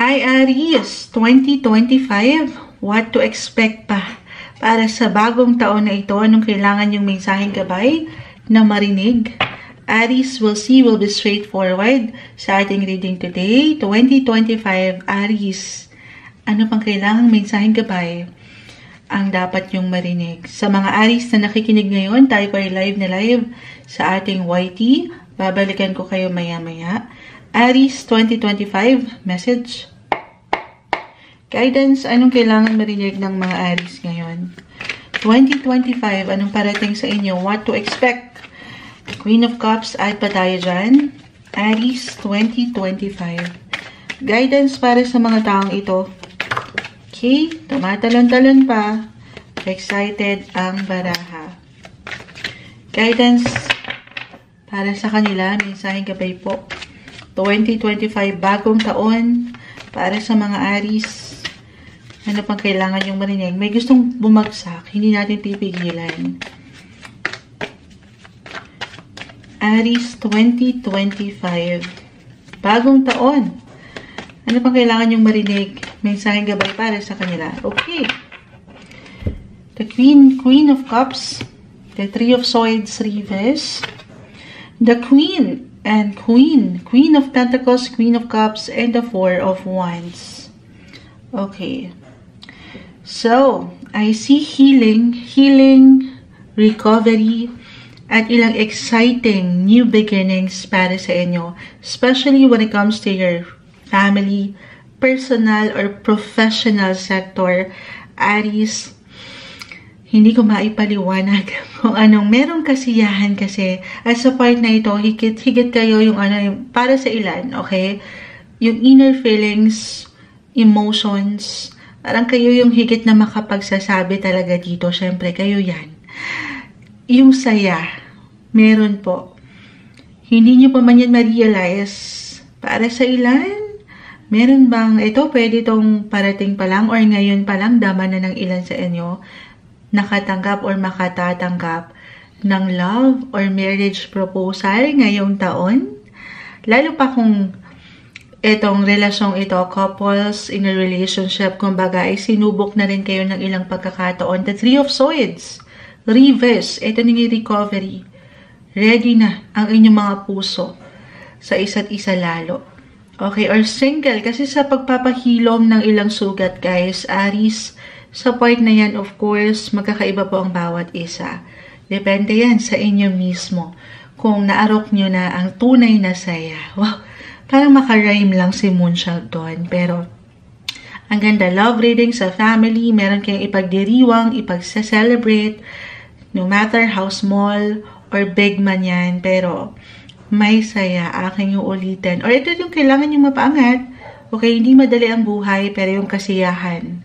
Hi Aries, 2025, what to expect pa para sa bagong taon na ito? Anong kailangan yung mensaheng gabay na marinig? Aries, will be straightforward sa ating reading today, 2025. Aries, ano pang kailangang mensaheng gabay ang dapat yung marinig? Sa mga Aries na nakikinig ngayon, tayo po ay live na live sa ating YT. Babalikan ko kayo maya-maya. Aries 2025 message. Guidance, anong kailangan marinig ng mga Aries ngayon? 2025, anong parating sa inyo? What to expect? Queen of Cups, add pa tayo dyan. Aries 2025. Guidance para sa mga taong ito. Okay, tumatalon-talon pa. Excited ang baraha. Guidance para sa kanila, mensaheng gabay po. 2025, bagong taon para sa mga Aries. Ano pang kailangan yung marinig? May gustong bumagsak, hindi natin pipigilan. Aries 2025, bagong taon. Ano pang kailangan yung marinig? Mensaheng gabay para sa kanila. Okay. The Queen of Cups, the Three of Swords reverse, the Queen and Queen of Pentacles, Queen of Cups, and the Four of Wands. Okay. So, I see healing, recovery, at ilang exciting new beginnings para sa inyo. Especially when it comes to your family, personal, or professional sector. Aries, hindi ko maipaliwanag kung anong merong kasiyahan kasi at sa part na ito, higit kayo yung para sa ilan, okay? Yung inner feelings, emotions, parang kayo yung higit na makapagsasabi talaga dito. Syempre, kayo yan. Yung saya, meron po. Hindi nyo pa man yan ma-realize. Para sa ilan, meron bang ito, pwede itong parating pa lang or ngayon pa lang, dama na ng ilan sa inyo, nakatanggap or makatatanggap ng love or marriage proposal ngayong taon. Lalo pa kung itong relasyong ito, couples in a relationship, kumbaga ay sinubok na rin kayo ng ilang pagkakataon. The Three of Swords, reverse, ito yung recovery. Ready na ang inyong mga puso sa isa't isa lalo. Okay, or single, kasi sa pagpapahilom ng ilang sugat, guys, Aries, sa part na yan, of course, magkakaiba po ang bawat isa. Depende yan sa inyo mismo. Kung naarok nyo na ang tunay na saya. Wow, parang makarhyme lang si Moonchild doon. Pero, ang ganda, love reading sa family, meron kayong ipagdiriwang, ipagse-celebrate, no matter how small or big man yan. Pero, may saya, aking yung ulitin. Or ito yung kailangan yung mapaangat. Okay, hindi madali ang buhay, pero yung kasiyahan,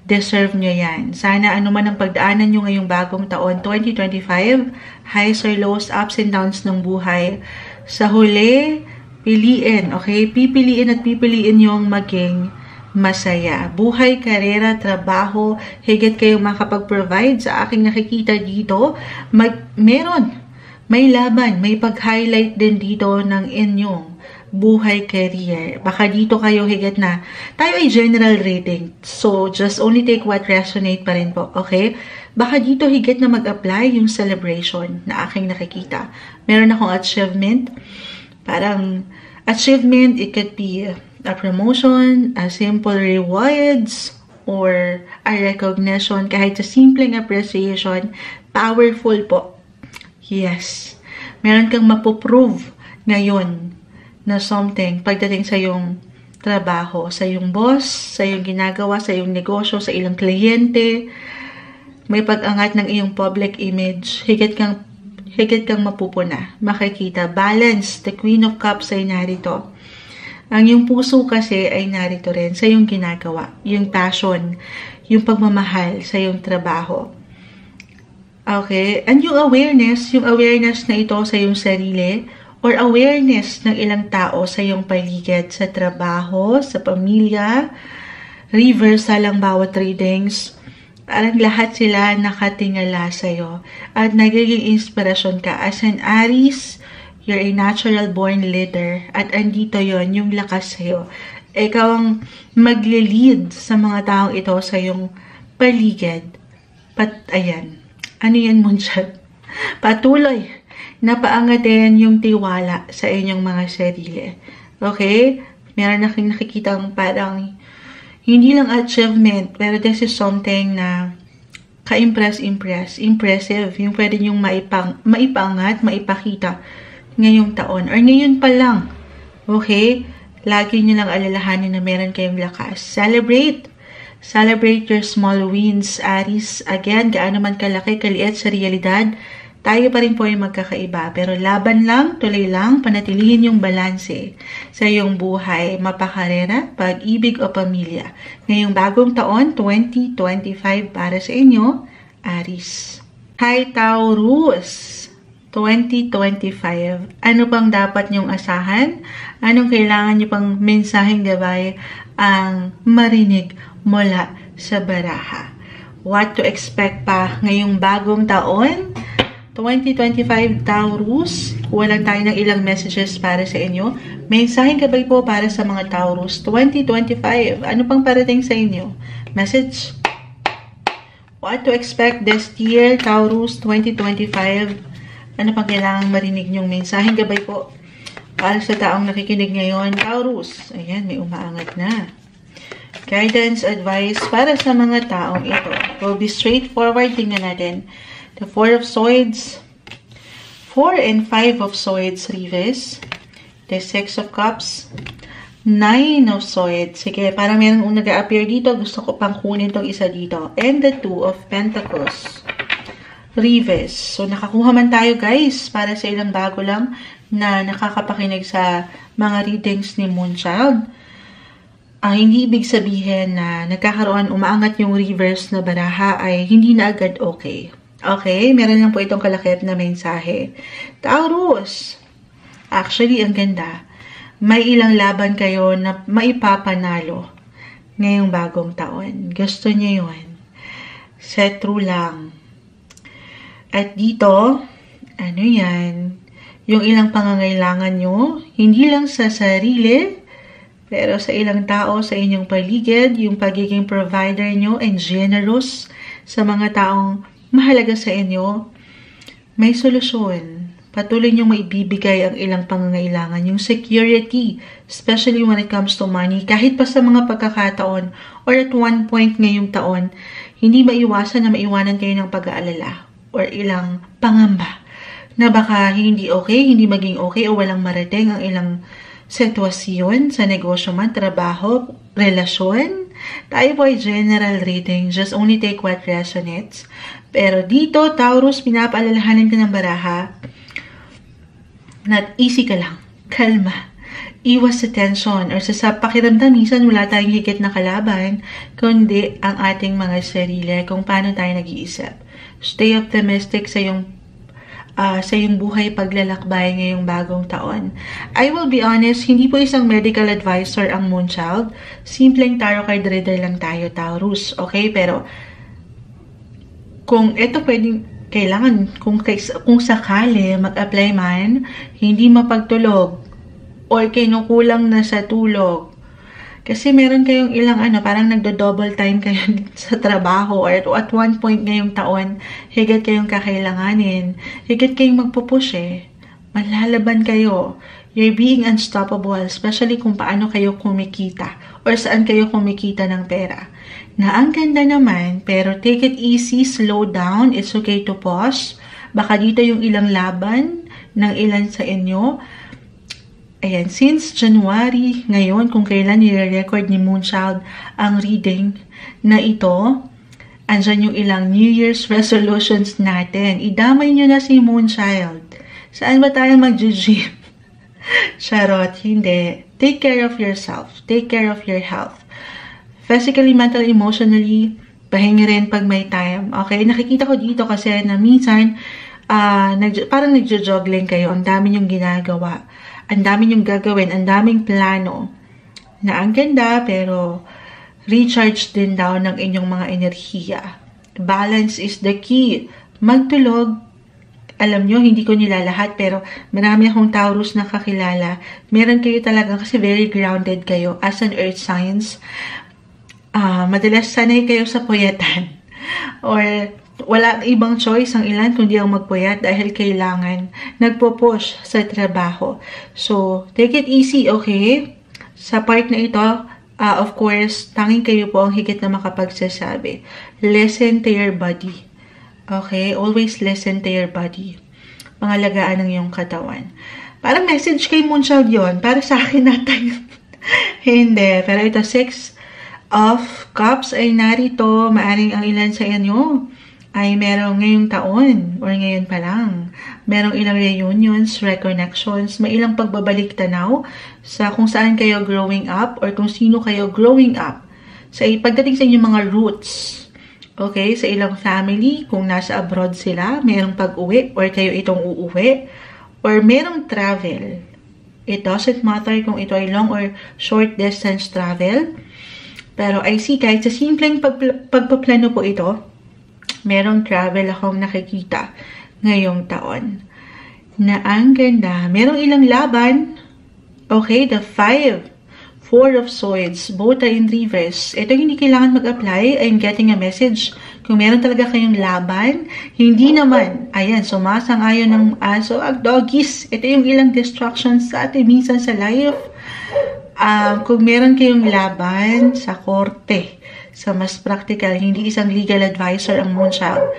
deserve nyo yan. Sana anuman ang pagdaanan nyo ngayong bagong taon, 2025, highs or lows, ups and downs ng buhay. Sa huli, piliin, okay? Pipiliin at pipiliin yung maging masaya. Buhay, karera, trabaho, higit kayong makapag-provide sa aking nakikita dito. May laban, may pag-highlight din dito ng inyong buhay, career. Baka dito kayo higit na. Tayo ay general rating. So, just only take what resonate pa rin po. Okay? Baka dito higit na mag-apply yung celebration na aking nakikita. Meron akong achievement. Parang achievement, it could be a promotion, a simple rewards, or a recognition. Kahit sa simpleng appreciation, powerful po. Yes. Meron kang mapoprove ngayon na something pagdating sa yung trabaho, sa yung boss, sa yung ginagawa, sa yung negosyo, sa ilang kliyente. May pag-angat ng iyong public image. Higit kang mapupuna. Makikita. Balance. The Queen of Cups ay narito. Ang yung puso kasi ay narito rin sa yung ginagawa. Yung passion. Yung pagmamahal sa yung trabaho. Okay? And yung awareness na ito sa yung sarili, or awareness ng ilang tao sa iyong paligid, sa trabaho, sa pamilya, reversal ang bawat readings. Parang lahat sila nakatingala sa'yo. At nagiging inspirasyon ka. As an Aries, you're a natural born leader. At andito yon yung lakas sa'yo. Ikaw ang magle-lead sa mga taong ito sa iyong paligid. Ayan. Ano yan, Moonchild? Patuloy na paangatin yung tiwala sa inyong mga sarili. Okay? Meron na kayong nakikitang parang hindi lang achievement, pero this is something na impressive. Yung pwede nyong maipangat, maipakita ngayong taon or ngayon pa lang. Okay? Lagi nyo lang alalahanin na meron kayong lakas. Celebrate your small wins, Aries. Again, gaano man kalaki, kaliit sa realidad, tayo pa rin po yung magkakaiba. Pero laban lang, tuloy lang, panatilihin yung balanse sa iyong buhay, mapakarera, pag-ibig o pamilya. Ngayong bagong taon, 2025 para sa inyo, Aries. Hi, Taurus! 2025. Ano pang dapat nyong asahan? Anong kailangan nyo pang mensaheng gabay ang marinig mula sa baraha? What to expect pa ngayong bagong taon? 2025 Taurus. Kuha lang tayo ng ilang messages para sa inyo. Mensaheng gabay po para sa mga Taurus. 2025. Ano pang parating sa inyo? Message. What to expect this year, Taurus 2025? Ano pang kailangang marinig nyong mensaheng gabay po para sa taong nakikinig ngayon, Taurus? Ayan, may umaangat na. Guidance, advice para sa mga taong ito. We'll be straightforward. Tingnan natin. The 4 of Swords, 4 and 5 of Swords, reverse. The 6 of Cups, 9 of Swords. Sige, parang meron nag-a-appear dito. Gusto ko pang kunin itong isa dito. And the 2 of Pentacles. Reverse. So, nakakuha man tayo, guys, para sa ilang bago lang na nakakapakinig sa mga readings ni Moonchild. Hindi ibig sabihin na nagkakaroon, umaangat yung reverse na baraha ay hindi na agad okay. Okay? Meron lang po itong kalakip na mensahe. Taurus. Actually, ang ganda. May ilang laban kayo na maipapanalo ngayong bagong taon. Gusto niyo yun. Set true lang. At dito, ano yan, yung ilang pangangailangan nyo, hindi lang sa sarili, pero sa ilang tao sa inyong paligid, yung pagiging provider nyo and generous sa mga taong mahalaga sa inyo, may solusyon. Patuloy nyo maibibigay ang ilang pangangailangan, yung security, especially when it comes to money, kahit pa sa mga pagkakataon or at one point ngayong taon, hindi maiwasan na maiwanan kayo ng pag-aalala or ilang pangamba na baka hindi okay, hindi maging okay o walang marating ang ilang sitwasyon sa negosyo man, trabaho, relasyon. Tayo po ay general reading. Just only take what resonates. Pero dito, Taurus, pinapaalalahanan ka ng baraha na easy ka lang. Kalma. Iwas sa tension or sa pakiramdam. Minsan wala tayong higit na kalaban, kundi ang ating mga sarili kung paano tayo nag-iisip. Stay optimistic sa iyong buhay paglalakbay ngayong bagong taon. I will be honest, hindi po isang medical advisor ang Moonchild. Simpleng tarot card reader lang tayo, Taurus. Okay? Pero, kung ito pwedeng, kailangan, kung sakali mag-apply man, hindi mapagtulog, or kinukulang na sa tulog, kasi meron kayong ilang parang nagdo-double time kayo sa trabaho or at one point ngayong taon, higit kayong kakailanganin, higit kayong magpupush malalaban kayo. You're being unstoppable, especially kung paano kayo kumikita or saan kayo kumikita ng pera. Na ang ganda naman, pero take it easy, slow down, it's okay to pause. Baka dito yung ilang laban ng ilan sa inyo. Ayan, since January, ngayon, kung kailan nire-record ni Moonchild ang reading na ito, andyan yung ilang New Year's resolutions natin. Idamay nyo na si Moonchild. Saan ba tayo mag-gym? Charot, hindi. Take care of yourself. Take care of your health. Physically, mentally, emotionally, pahingi rin pag may time. Okay, nakikita ko dito kasi na minsan, parang nagjo-joggling kayo. Ang dami yung ginagawa. Ang dami yung gagawin. Ang daming plano. Na ang ganda, pero recharge din daw ng inyong mga enerhiya. Balance is the key. Magtulog alam nyo, hindi ko nila lahat, pero marami akong Taurus na kakilala. Meron kayo talaga kasi very grounded kayo as an earth signs. Madalas sanay kayo sa puyatan. Or wala ibang choice ang ilan kundi ang magpuyat dahil kailangan nagpo-push sa trabaho. So, take it easy, okay? Sa part na ito, of course, tanging kayo po ang higit na makapagsasabi. Listen to your body. Okay? Always listen to your body. Pangalagaan ng iyong katawan. Parang message kay Moonchild yun. Para sa akin natin. Hindi. Pero ito, 6 of Cups ay narito. Maaring ang ilan sa inyo ay merong ngayong taon or ngayon pa lang. Merong ilang reunions, reconnections, may ilang pagbabalik tanaw sa kung saan kayo growing up or kung sino kayo growing up. Sa pagdating sa inyong mga roots. Okay, sa ilang family, kung nasa abroad sila, merong pag-uwi or kayo itong uuwi or merong travel. It doesn't matter kung ito ay long or short distance travel. Pero I see kahit sa simpleng pagpaplano po ito, merong travel akong nakikita ngayong taon. Na ang ganda. Merong ilang laban. Okay, the 4 of Swords. Both are in reverse. Ito hindi kailangan mag-apply. I'm getting a message. Kung meron talaga kayong laban, hindi naman. Ayan, sumasang-ayon ng aso. Doggies. Ito yung ilang distractions sa atin minsan sa life. Kung meron kayong laban sa korte, sa mas practical, hindi isang legal advisor ang Moonchild,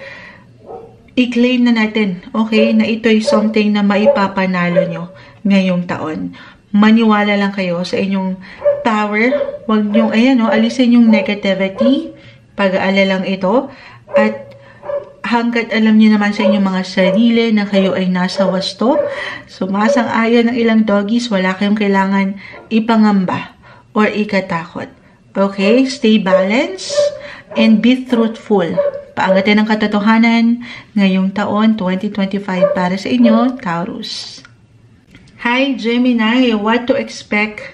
i-claim na natin, okay, na ito'y something na maipapanalo nyo ngayong taon. Maniwala lang kayo sa inyong power. Huwag nyo, ayan o, alisin yung negativity, pag-aalalang ito, at hanggat alam niyo naman sa inyong mga sarili na kayo ay nasa wasto, sumasang-ayon ng ilang doggies, wala kayong kailangan ipangamba or ikatakot. Okay? Stay balanced and be truthful. Paangatin ang katotohanan ngayong taon 2025 para sa inyo, Taurus. Hi, Gemini! What to expect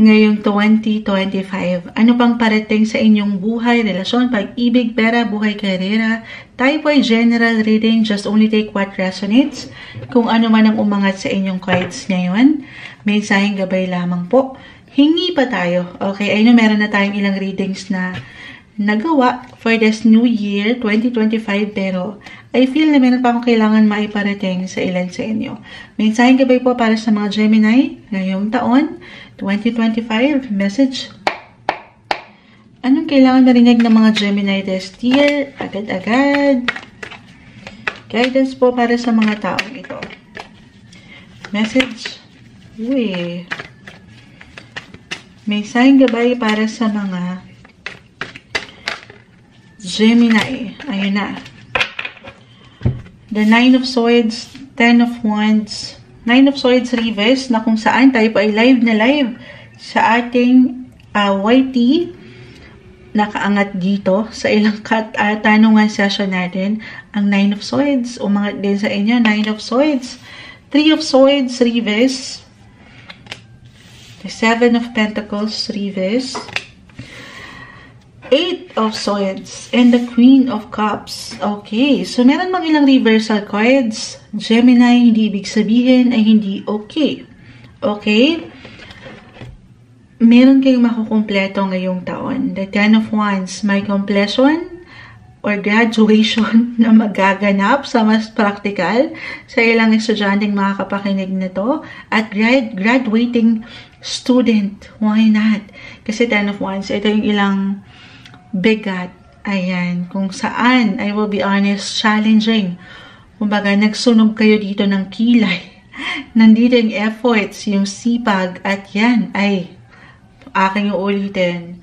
ngayong 2025? Ano pang parating sa inyong buhay, relasyon, pag-ibig, pera, buhay, karera? Tayo po ay general reading. Just only take what resonates. Kung ano man ang umangat sa inyong cards ngayon, mensaheng gabay lamang po. Hingi pa tayo. Okay, I know meron na tayong ilang readings na nagawa for this new year, 2025, pero I feel na meron pa akong kailangan maiparating sa ilan sa inyo. Mensaheng gabay po para sa mga Gemini ngayong taon, 2025. Message. Anong kailangan marinig ng mga Gemini this year? Agad-agad. Guidance po para sa mga taong ito. Message. Uy. Mensaheng gabay para sa mga Gemini. Ayun na. The 9 of Swords, 10 of Wands, 9 of Swords reverse na kung saan tayo pa ay live na live sa ating YT. Nakaangat dito sa ilang tanungan session natin ang 9 of Swords. Umangat din sa inyo, 9 of Swords. 3 of Swords reverse. The 7 of Pentacles reverse. 8 of Swords and the Queen of Cups. Okay, so meron mang ilang reversal cards. Gemini, hindi ibig sabihin ay hindi okay. Okay? Meron kayong makukumpleto ngayong taon. The 10 of Wands, may completion or graduation na magaganap sa mas practical sa ilang estudyanteng makakapakinig na to. At graduating student, why not? Kasi 10 of Wands, ito yung ilang bigat, ayan, kung saan, I will be honest, challenging. Kumbaga, nagsunog kayo dito ng kilay. Nandito yung efforts, yung sipag, at yan, ay, aking uulitin,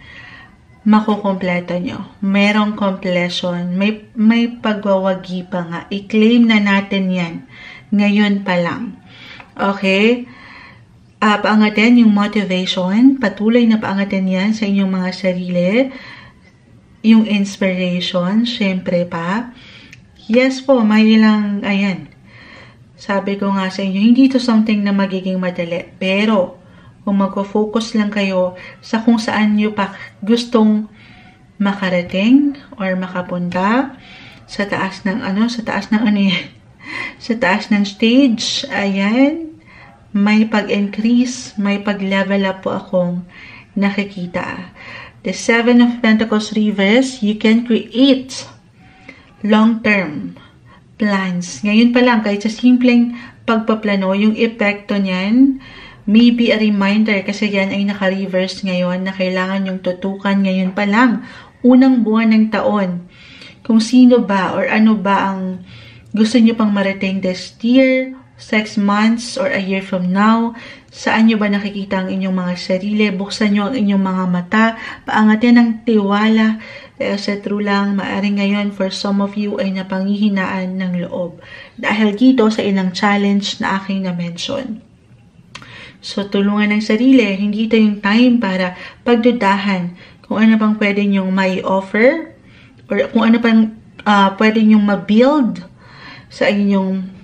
makukompleto nyo. Merong completion, may pagwawagi pa nga. I-claim na natin yan, ngayon pa lang. Okay? Paangatin yung motivation, patuloy na paangatin yan sa inyong mga sarili. Yung inspiration, syempre pa. Yes po, may ilang, ayan. Sabi ko nga sa inyo, hindi ito something na magiging madali. Pero, kung mag-focus lang kayo sa kung saan nyo pa gustong makarating or makapunta sa taas ng ano yan. Sa taas ng stage, ayan, may pag-increase, may pag-level up po akong nakikita. The Seven of Pentacles reverse, you can create long-term plans. Ngayon pa lang, kahit sa simpleng pagpaplano, yung epekto niyan, maybe a reminder kasi yan ay naka-reverse ngayon na kailangan yung tutukan ngayon pa lang, unang buwan ng taon. Kung sino ba or ano ba ang gusto nyo pang marating this year, 6 months, or a year from now, saan nyo ba nakikita ang inyong mga sarili, buksan nyo ang inyong mga mata, paangatin ang tiwala, sa true lang, maaring ngayon for some of you ay napanghihinaan ng loob. Dahil dito sa ilang challenge na aking na-mention. So, tulungan ng sarili, hindi ito yung time para pagdudahan kung ano pang pwede nyong may offer, or kung ano pang pwede nyong ma-build sa inyong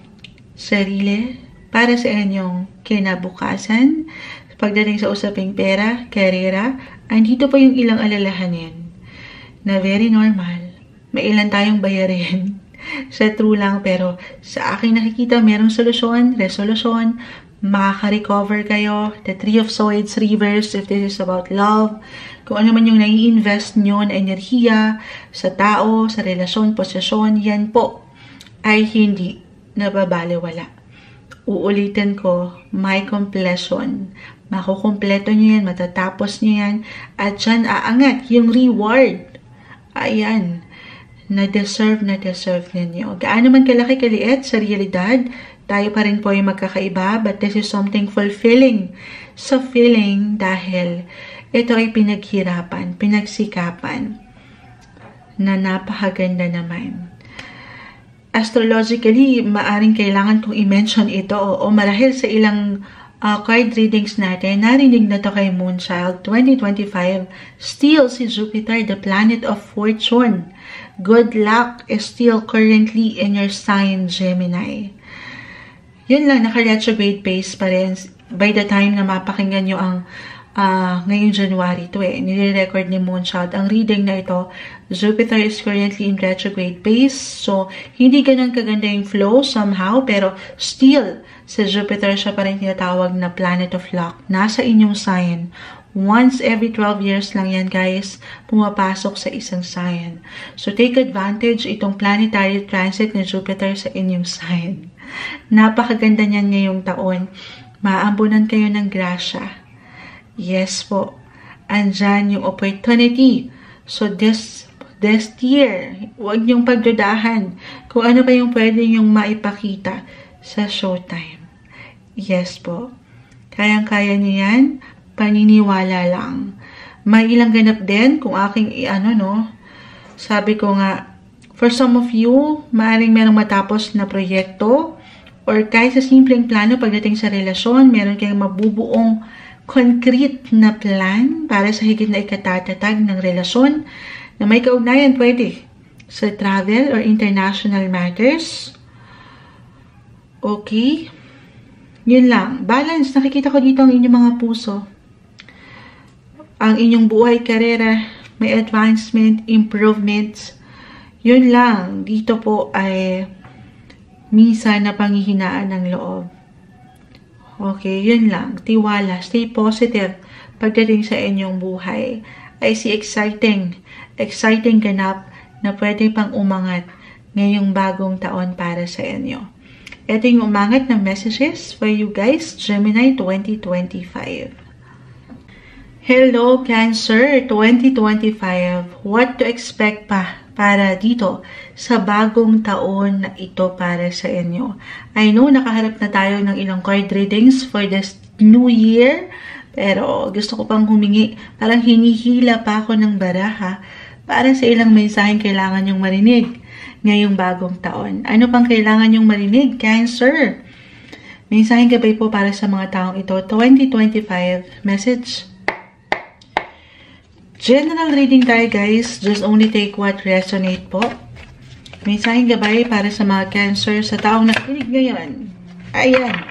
sarili para sa inyong kinabukasan. Pagdating sa usaping pera, karera, andito pa yung ilang alalahanin na very normal. May ilan tayong bayarin sa true lang, pero sa aking nakikita merong solusyon, resolution, makaka-recover kayo. The Three of Swords reverse if this is about love. Kung ano man yung nai-invest nyo na enerhiya sa tao, sa relasyon, posisyon, yan po ay hindi nababaliwala. Uulitin ko, may completion. Makukumpleto nyo yan, matatapos nyo yan, at dyan aangat yung reward. Ayan, na-deserve ninyo. Gaano man kalaki kaliit sa realidad, tayo pa rin po ay magkakaiba, but this is something fulfilling sa feeling dahil ito ay pinaghirapan, pinagsikapan na napakaganda naman. Astrologically, maaring kailangan kong i-mention ito o marahil sa ilang card readings natin, narinig na to kay Moonchild 2025, still si Jupiter, the planet of fortune. Good luck is still currently in your sign, Gemini. Yun lang, naka-retrograde pace pa rin. By the time na mapakinggan nyo ang ngayong January to nire-record ni Moonchild ang reading na ito, Jupiter is currently in retrograde pace. So, hindi ganun kaganda yung flow somehow, pero still, sa Jupiter siya pa rin tinatawag na planet of luck. Nasa inyong sign. Once every 12 years lang yan, guys, pumapasok sa isang sign. So, take advantage itong planetary transit ni Jupiter sa inyong sign. Napakaganda niyan ngayong taon. Maambunan kayo ng grasya. Yes po. Andyan yung opportunity. So, this year, huwag niyong pagdudahan kung ano pa yung pwede niyong maipakita sa showtime. Yes po. Kayang-kaya niyo yan. Paniniwala lang. May ilang ganap din kung aking sabi ko nga, for some of you, maaaring merong matapos na proyekto or kahit sa simpleng plano pagdating sa relasyon, meron kayong mabubuong concrete na plan para sa higit na ikatatatag ng relasyon na may kaugnayan pwede sa travel or international matters. Okay. Yun lang. Balance. Nakikita ko dito ang inyong mga puso. Ang inyong buhay, karera, may advancement, improvements. Yun lang. Dito po ay minsan na panghihinaan ng loob. Okay, yun lang. Tiwala. Stay positive pagdating sa inyong buhay. I see exciting ganap na pwede pang umangat ngayong bagong taon para sa inyo. Ito yung umangat na messages for you guys, Gemini 2025. Hello, Cancer 2025. What to expect pa para dito sa bagong taon na ito para sa inyo? I know nakaharap na tayo ng ilang card readings for this new year, pero gusto ko pang humingi, parang hinihila pa ako ng baraha para sa ilang mensaheng kailangan yung marinig ngayong bagong taon. Ano pang kailangan yung marinig, Cancer? Mensaheng gabay po para sa mga taong ito, 2025 message. General reading tayo, guys. Just only take what resonate po. Mensaheng gabay para sa mga Cancer sa taong nakinig ngayon. Ayan.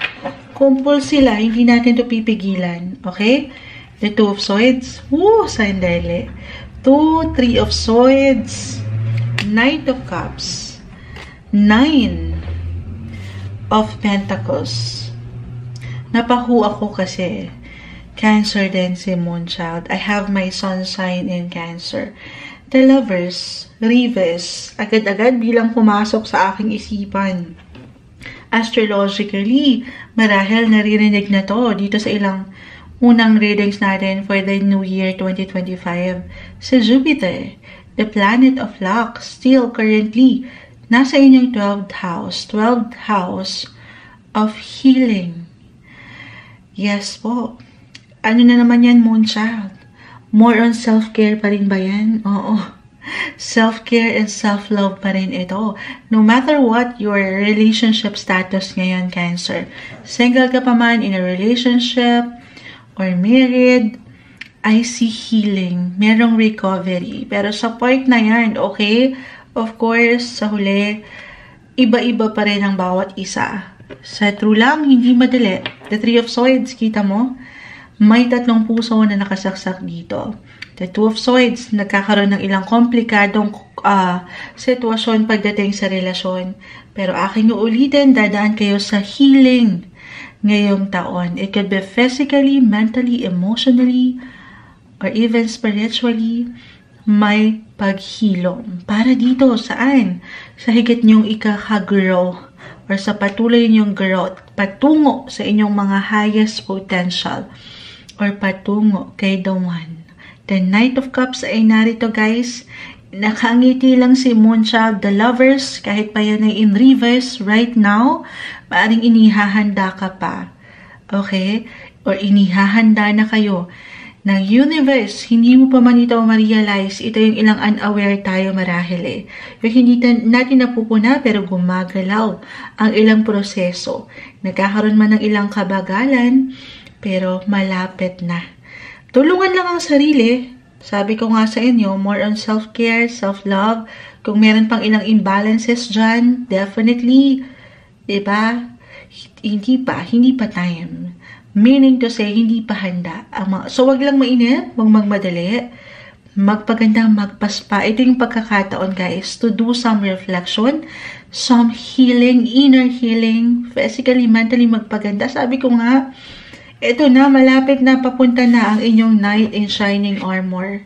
Kumpul sila. Hindi natin ito pipigilan. Okay? The Two of Swords. Woo! Sandali. 2, 3 of Swords. Knight of Cups. 9. of Pentacles. Napahu ako kasi Cancer din si Moonchild. I have my sun sign in Cancer. The Lovers, Reves, agad-agad bilang pumasok sa aking isipan. Astrologically, marahil naririnig na to dito sa ilang unang readings natin for the New Year 2025. Si Jupiter, the planet of luck, still currently nasa inyong 12th house of healing. Yes po. Ano na naman yan, Moonchild? More on self-care pa rin ba yan? Oo. Self-care and self-love pa rin ito. No matter what your relationship status ngayon, Cancer. Single ka pa man in a relationship or married, I see healing. Merong recovery. Pero sa point na yan, okay? Of course, sa huli, iba-iba pa rin ang bawat isa. Sa true lang, hindi madali. The Three of Swords, kita mo? May 3 puso na nakasaksak dito. The Two of Swords, nagkakaroon ng ilang komplikadong sitwasyon pagdating sa relasyon. Pero aking uulitin, dadaan kayo sa healing ngayong taon. It could be physically, mentally, emotionally, or even spiritually. May paghilom. Para dito, saan? Sa higit niyong ikakagrow or sa patuloy niyong growth patungo sa inyong mga highest potential or patungo kay the one. The Knight of Cups ay narito, guys. Nakangiti lang si Moonchild, the Lovers, kahit pa yan ay in reverse right now, maaring inihahanda ka pa. Okay? Or inihahanda na kayo ng universe. Hindi mo pa man ito ma-realize. Ito yung ilang unaware tayo marahil eh. Yung hindi natin napupuna pero gumagalaw ang ilang proseso. Nagkakaroon man ng ilang kabagalan pero malapit na. Tulungan lang ang sarili. Sabi ko nga sa inyo, more on self-care, self-love. Kung meron pang ilang imbalances dyan, definitely, diba? Hindi pa time. Meaning to say, hindi pa handa. So, wag lang mainip, wag magmadali. Magpaganda, magpaspa. Ito yung pagkakataon, guys, to do some reflection, some healing, inner healing, physically, mentally magpaganda. Sabi ko nga, ito na, malapit na, papunta na ang inyong Knight in Shining Armor.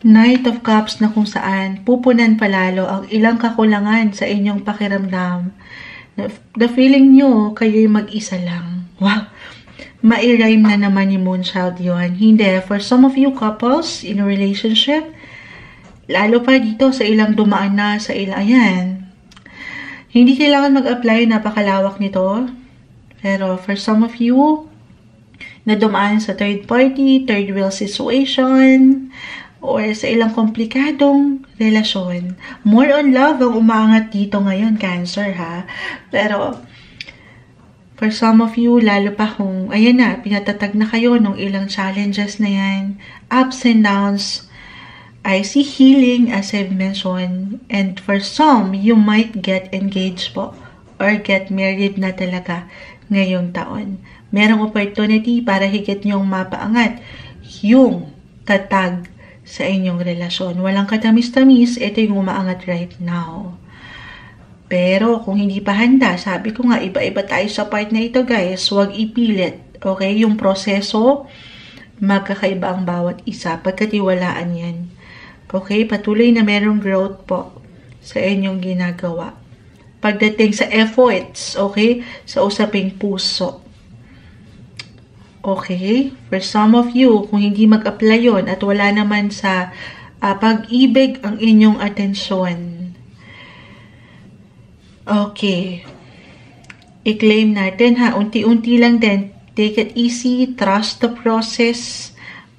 Knight of Cups na kung saan pupunan palalo ang ilang kakulangan sa inyong pakiramdam. The feeling nyo, kayo'y mag-isa lang. Wow! Ma-rhyme na naman ni Moonchild yun. Hindi. For some of you couples in a relationship, lalo pa dito sa ilang dumaan na, sa ilang, ayan. Hindi kailangan mag-apply, napakalawak nito. Pero for some of you, na dumaan sa third party, third wheel situation, or sa ilang komplikadong relasyon. More on love ang umaangat dito ngayon, Cancer, ha? Pero, for some of you, lalo pa kung, ayan na, pinatatag na kayo ng ilang challenges na yan, ups and downs, I see healing as I've mentioned. And for some, you might get engaged po or get married na talaga ngayong taon. Merong opportunity para higit niyong mapaangat yung tatag sa inyong relasyon. Walang katamis-tamis, ito yung umaangat right now. Pero kung hindi pa handa, sabi ko nga, iba-iba tayo sa part na ito, guys. Huwag ipilit. Okay? Yung proseso, magkakaiba ang bawat isa. Pagkatiwalaan yan. Okay? Patuloy na merong growth po sa inyong ginagawa. Pagdating sa efforts, okay? Sa usaping puso. Okay? For some of you, kung hindi mag-apply yun at wala naman sa pag-ibig ang inyong atensyon. Okay. I-claim natin ha. Unti-unti lang din. Take it easy. Trust the process.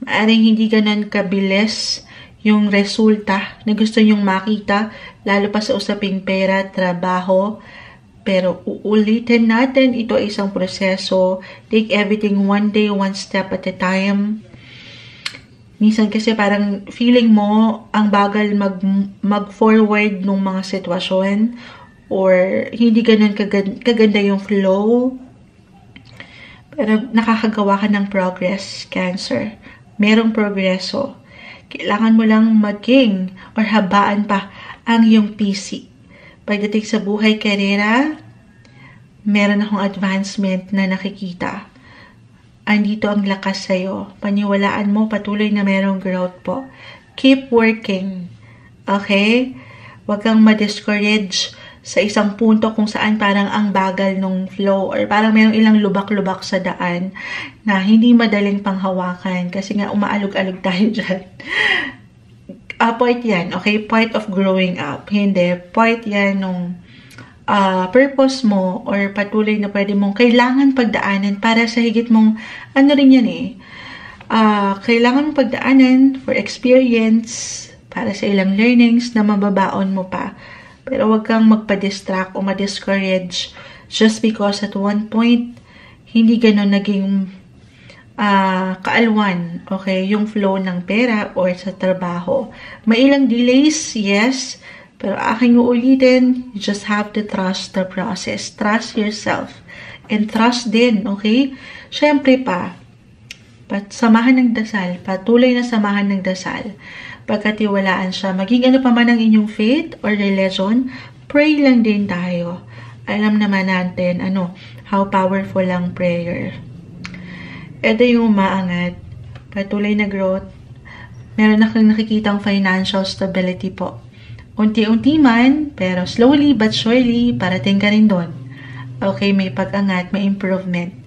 Maaring hindi ganun kabilis yung resulta na gusto nyong makita. Lalo pa sa usaping pera, trabaho. Pero uulitin natin, ito ay isang proseso. Take everything one day, one step at a time. Minsan kasi parang feeling mo ang bagal mag-forward ng mga sitwasyon or hindi ganun kaganda yung flow. Pero nakakagawa ka ng progress, Cancer. Merong progreso. Kailangan mo lang maging or habaan pa ang iyong PC. Pagdating sa buhay, karera, meron akong advancement na nakikita. Andito ang lakas sa'yo. Paniwalaan mo, patuloy na merong growth po. Keep working. Okay? Huwag kang ma-discourage sa isang punto kung saan parang ang bagal nung flow or parang merong ilang lubak-lubak sa daan na hindi madaling panghawakan kasi nga umaalog-alog tayo dyan. Part yan, okay? Part of growing up. Hindi. Part yan nung purpose mo or patuloy na pwede mong kailangan pagdaanan para sa higit mong, ano rin yan eh, kailangan mong pagdaanan for experience, para sa ilang learnings na mababaon mo pa. Pero wag kang magpa-distract o ma-discourage just because at one point, hindi ganun naging kaalwan, okay, yung flow ng pera or sa trabaho. May ilang delays, yes, pero aking uulitin, you just have to trust the process. Trust yourself. And trust din, okay? Siyempre samahan ng dasal. Patuloy na samahan ng dasal. Pagkatiwalaan siya. Maging ano pa man ang inyong faith or religion, pray lang din tayo. Alam naman natin, how powerful ang prayer. Ito yung umaangat. Patuloy na growth. Meron akong nakikitang financial stability po. Unti-unti man, pero slowly but surely, parating ka rin doon. Okay, may pag-angat, may improvement.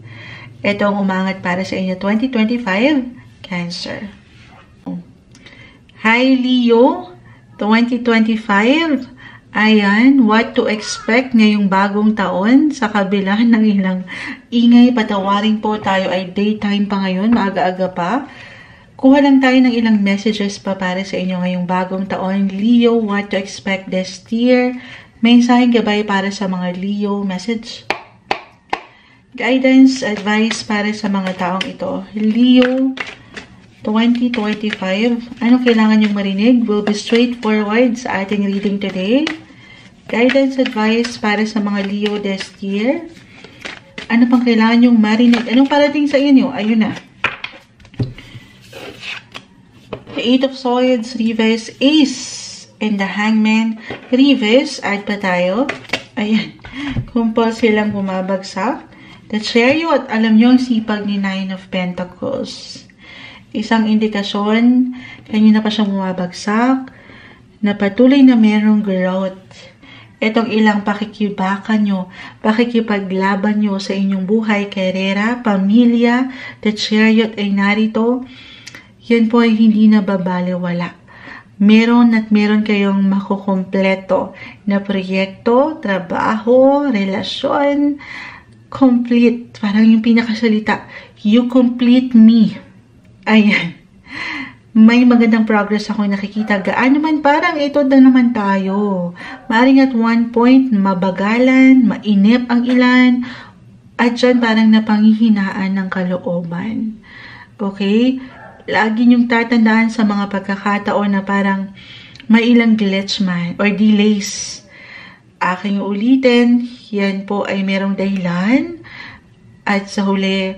Ito ang umangat para sa inyo 2025, Cancer. Hi, Leo! 2025. Ayan, what to expect ngayong bagong taon sa kabila ng ilang ingay. Patawarin po tayo ay daytime pa ngayon, maaga-aga pa. Kuha lang tayo ng ilang messages pa para sa inyo ngayong bagong taon. Leo, what to expect this year? Mensaheng gabay para sa mga Leo. Message. Guidance, advice para sa mga taong ito. Leo, 2025. Ano kailangan yung marinig? We'll be straightforward sa ating reading today. Guidance, advice para sa mga Leo this year. Ano pang kailangan yung marinig? Anong parating sa inyo? Ayun na. The Eight of Swords, Reverse, Ace, and the Hangman, Reverse, add pa tayo. Ayan, compulsory lang bumabagsak. The Chariot, alam nyo ang sipag ni Nine of Pentacles. Isang indikasyon, kanina pa siyang bumabagsak, na patuloy na merong growth. Itong ilang pakikibakan nyo, pakikipaglaban nyo sa inyong buhay, karera, pamilya, the Chariot ay narito. Yan po ay hindi na babaliwala. Meron at meron kayong makukompleto na proyekto, trabaho, relasyon, complete. Parang yung pinakasalita, you complete me. Ayan. May magandang progress ako nakikita. Gaano man parang ito na naman tayo. Maaring at one point, mabagalan, mainip ang ilan, at dyan parang napanghihinaan ng kalooban. Okay? Lagi niyong tatandaan sa mga pagkakataon na parang may ilang glitch man or delays. Aking ulitin, yan po ay merong dahilan. At sa huli,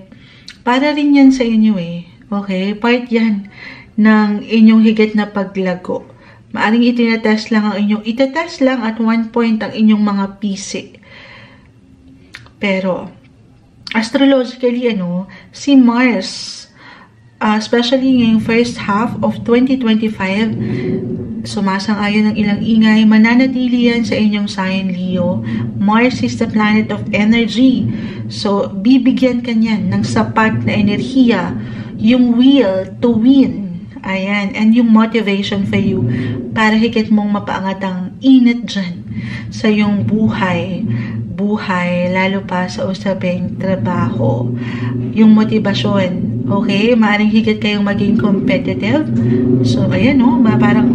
para rin yan sa inyo eh. Okay? Part yan ng inyong higit na paglago. Maaring itinatest lang ang inyong, itatest lang at one point ang inyong mga PC. Pero, astrologically, si Mars, especially ngayong first half of 2025, sumasang-ayon ng ilang ingay, mananatili yan sa inyong sign, Leo. Mars is the planet of energy. So, bibigyan ka niyan ng sapat na enerhiya, yung will to win. Ayan, and yung motivation for you para higit mong mapaangat ang init dyan sa iyong buhay, lalo pa sa usaping trabaho. Yung motivasyon, okay? Maaring higit kayong maging competitive. So, ayan parang,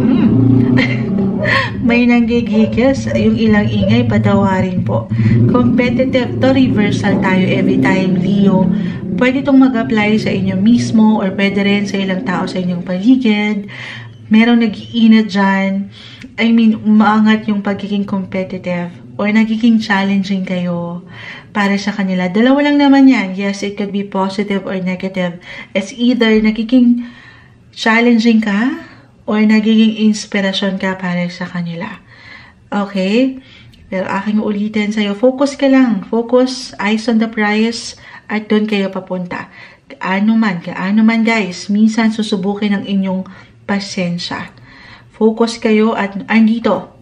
may nanggigigil. Yung ilang ingay, patawarin po. Competitive to reversal tayo every time, Leo. Pwede itong mag-apply sa inyo mismo or pwede rin sa ilang tao sa inyong paligid. Merong nag-iinat dyan. I mean, umaangat yung pagiging competitive or nagiging challenging kayo para sa kanila. Dalawa lang naman yan. Yes, it could be positive or negative. It's either nagiging challenging ka or nagiging inspirasyon ka para sa kanila. Okay? Pero aking ulitin sa'yo, focus ka lang. Focus, eyes on the prize, at doon kayo papunta. Gaano man guys, minsan susubukin ang inyong pasensya. Focus kayo at andito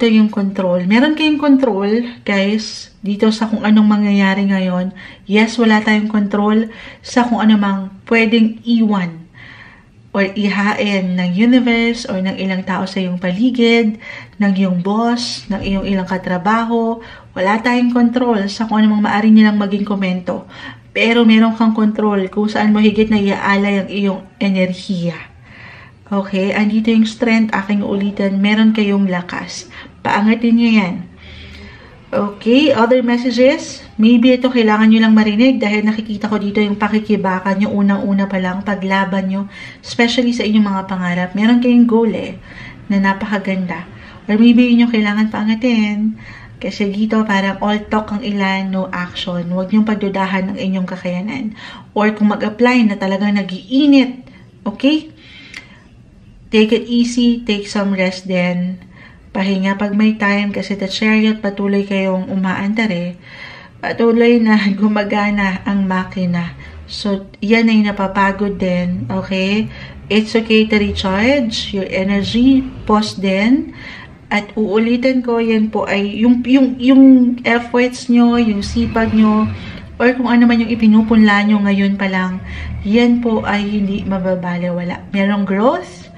yung control. Meron kayong control, guys, dito sa kung anong mangyayari ngayon. Yes, wala tayong control sa kung ano mang pwedeng iwan or ihain ng universe or ng ilang tao sa iyong paligid, ng iyong boss, ng iyong ilang katrabaho. Wala tayong control sa kung ano mang maaari nilang maging komento. Pero meron kang control kung saan mo higit na iaalay ang iyong enerhiya. Okay? Andito yung strength, aking ulitin. Meron kayong lakas. Paangatin nyo yan. Okay? Other messages? Maybe ito kailangan nyo lang marinig dahil nakikita ko dito yung pakikibakan nyo unang-una pa lang, paglaban nyo, especially sa inyong mga pangarap. Meron kayong goal na napakaganda. Or maybe yun yung kailangan paangatin. Kasi dito parang all talk ang ilan, no action. Huwag niyong pagdudahan ng inyong kakayanan. Or kung mag-apply na talagang nag-iinit, okay? Take it easy, take some rest then. Pahinga pag may time kasi the chariot patuloy kayong umaandar Patuloy na gumagana ang makina. So, yan ay napapagod din, okay? It's okay to recharge your energy, pause din. At uulitin ko, yan po ay yung efforts nyo, yung sipag nyo, or kung ano man yung ipinupunla nyo ngayon pa lang, yan po ay hindi mababaliwala. Merong growth,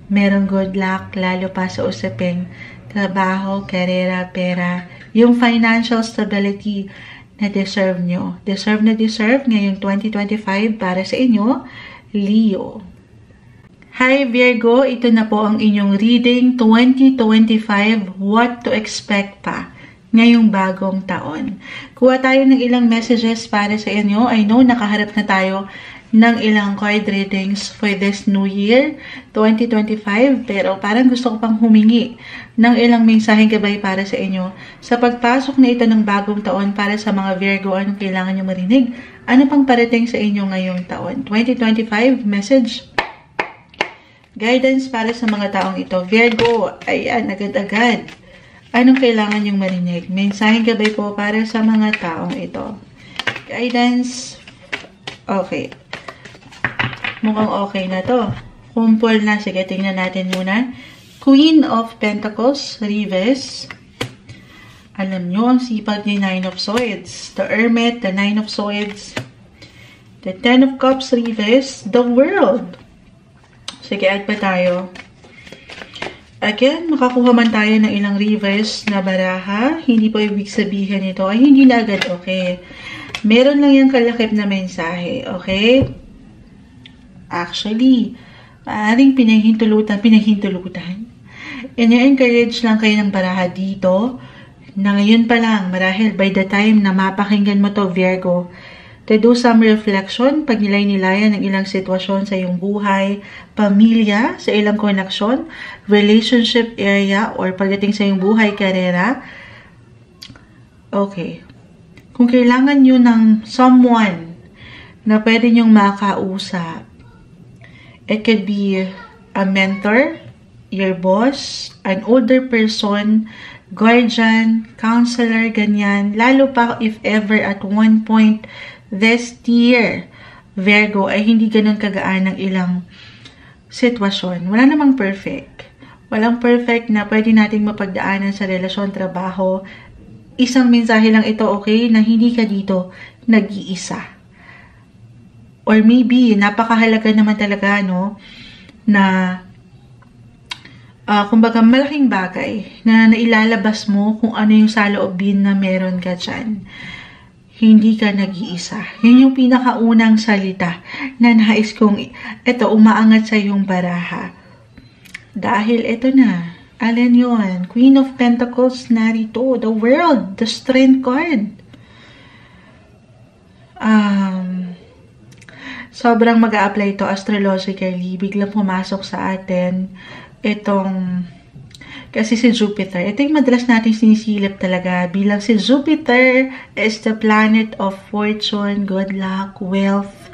merong good luck, lalo pa sa usaping trabaho, karera, pera, yung financial stability na deserve nyo. Deserve na deserve ngayong 2025 para sa inyo, Leo. Hi Virgo, ito na po ang inyong reading 2025, what to expect pa ngayong bagong taon. Kuha tayo ng ilang messages para sa inyo. I know nakaharap na tayo ng ilang card readings for this new year, 2025, pero parang gusto ko pang humingi ng ilang mensaheng gabay para sa inyo. Sa pagpasok na ito ng bagong taon para sa mga Virgo, anong kailangan nyo marinig? Ano pang parating sa inyo ngayong taon? 2025 message. Guidance para sa mga taong ito. Virgo, ayan, agad-agad. Anong kailangan yung marinig? Mensaheng gabay po para sa mga taong ito. Guidance. Okay. Mukhang okay na to. Kumpol na. Sige, tingnan natin muna. Queen of Pentacles, reverse. Alam nyo, ang sipag ni Nine of Swords. The Hermit, the Nine of Swords. The Ten of Cups, reverse. The World. Sige, add pa tayo. Again, makakuha man tayo ng ilang reverse na baraha. Hindi po ibig sabihin ito ay hindi na agad okay. Meron lang yung kalakip na mensahe, okay? Actually, maaaring pinahintulutan. I-encourage lang kayo ng baraha dito na ngayon pa lang, marahil by the time na mapakinggan mo to Virgo, to do some reflection, pagnilay-nilayan ng ilang sitwasyon sa iyong buhay, pamilya, sa ilang koneksyon, relationship area, or pagdating sa iyong buhay, karera. Okay. Kung kailangan nyo ng someone na pwede nyong makausap, it could be a mentor, your boss, an older person, guardian, counselor, ganyan. Lalo pa if ever at one point this year, Virgo, ay hindi ganun kagaan ng ilang sitwasyon. Wala namang perfect. Walang perfect na pwede nating mapagdaanan sa relasyon, trabaho. Isang mensahe lang ito, okay, na hindi ka dito nag-iisa. Or maybe, napakahalaga naman talaga, no, na kumbaga malaking bagay na nailalabas mo kung ano yung saloobin na meron ka dyan. Hindi ka nag-iisa. Yun yung pinakaunang salita na nais kong umaangat sa iyong baraha. Dahil ito na, alin yun? Queen of Pentacles, narito. The World, the Strength card. Sobrang mag-a-apply ito astrologically. Biglang pumasok sa atin itong... Kasi si Jupiter, ito yung madalas natin sinisilip talaga bilang si Jupiter is the planet of fortune, good luck, wealth.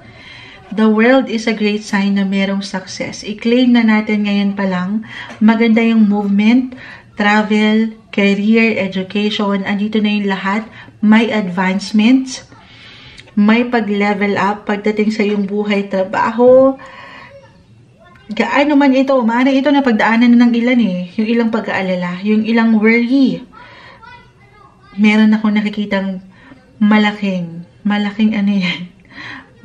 The World is a great sign na merong success. I-claim na natin ngayon pa lang, maganda yung movement, travel, career, education, andito na yung lahat. May advancements, may pag-level up pagdating sa iyong buhay, trabaho. Gaano man ito, maaaring ito na pagdaanan na ng ilan yung ilang pag-aalala, yung ilang worry. Meron akong nakikitang malaking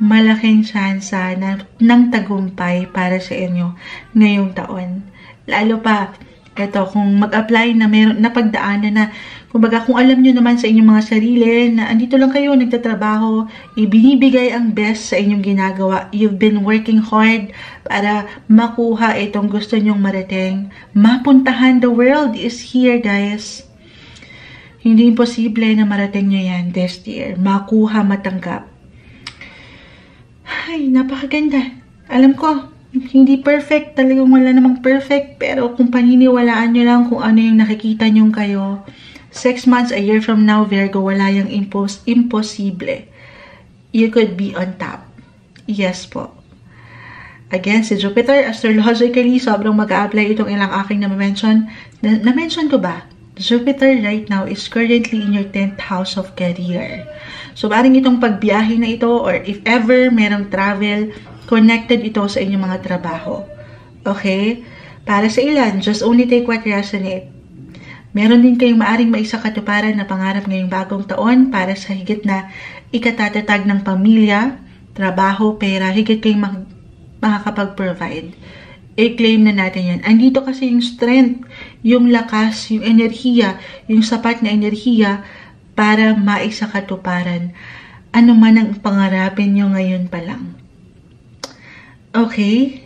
malaking tsansa ng tagumpay para sa inyo ngayong taon. Lalo pa, ito, kung mag-apply na meron na pagdaanan na, kumbaga kung alam nyo naman sa inyong mga sarili na andito lang kayo, nagtatrabaho, ibinibigay ang best sa inyong ginagawa. You've been working hard para makuha itong gusto nyong marating. Mapuntahan, the world is here, guys. Hindi imposible na marating nyo yan this year. Makuha, matanggap. Ay, napakaganda. Alam ko, hindi perfect. Talagang wala namang perfect. Pero kung paniniwalaan nyo lang kung ano yung nakikita nyo kayo, 6 months, a year from now, Virgo, wala yung imposible. You could be on top. Yes po. Again, si Jupiter, astrologically, sobrang mag-a-apply itong ilang aking na-mention. Na-mention ko ba? Jupiter right now is currently in your 10th house of career. So, parang itong pagbiyahe na ito or if ever merong travel, connected ito sa inyong mga trabaho. Okay? Para sa ilan, just only take what resonate. Meron din kayong maaring maisakatuparan na pangarap ngayong bagong taon para sa higit na ikatatatag ng pamilya, trabaho, pera, higit kayong makakapag-provide. I-claim na natin yan. Andito kasi yung strength, yung lakas, yung enerhiya, yung sapat na enerhiya para maisakatuparan. Ano man ang pangarapin nyo ngayon pa lang. Okay?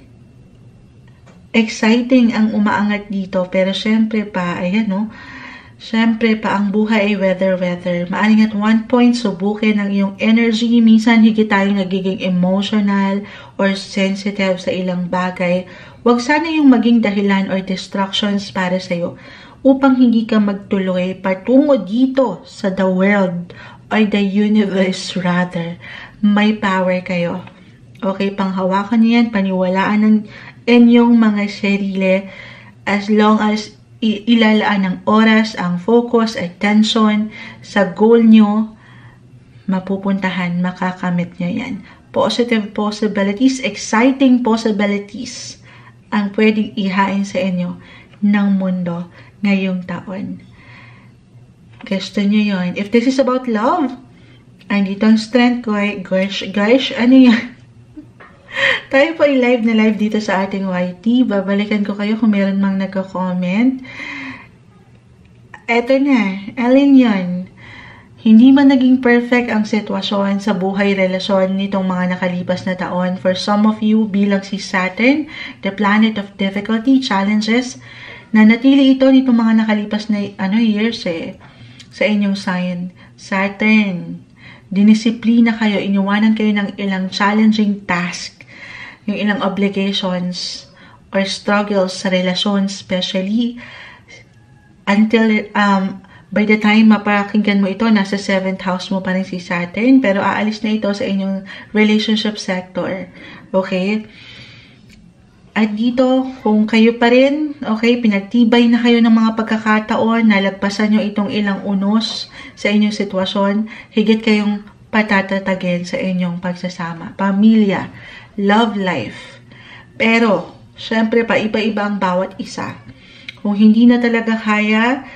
Exciting ang umaangat dito. Pero syempre pa, ayan no, syempre pa ang buhay ay weather. Maaring at one point, subukin ang iyong energy. Minsan higit tayong nagiging emotional or sensitive sa ilang bagay. Huwag sana yung maging dahilan or distractions para sa'yo upang hindi ka magtuloy patungo dito sa the world or the universe rather. May power kayo. Okay, panghawakan niyo yan, paniwalaan ng inyong mga sarili as long as ilalaan ng oras, ang focus, attention sa goal nyo, mapupuntahan, makakamit nyo yan. Positive possibilities, exciting possibilities ang pwedeng ihain sa inyo ng mundo ngayong taon. Gusto nyo yun. If this is about love, andito ang strength ko ay, gosh, ano yan? Tayo po ay live na live dito sa ating YT. Babalikan ko kayo kung meron mang nagko-comment. Eto na, Ellen yun. Hindi man naging perfect ang sitwasyon sa buhay relasyon nitong mga nakalipas na taon. For some of you, bilang si Saturn, the planet of difficulty, challenges, na natili ito nitong mga nakalipas na years sa inyong sign. Saturn, dinisiplina kayo, iniwanan kayo ng ilang challenging task, yung ilang obligations or struggles sa relasyon, especially until by the time mapakinggan mo ito, nasa 7th house mo pa rin si Saturn, pero aalis na ito sa inyong relationship sector. Okay? At dito, kung kayo pa rin, okay, pinagtibay na kayo ng mga pagkakataon, nalagpasan nyo itong ilang unos sa inyong sitwasyon, higit kayong patatatagin sa inyong pagsasama. Pamilya, love life. Pero, syempre pa, iba-iba ang bawat isa. Kung hindi na talaga kaya,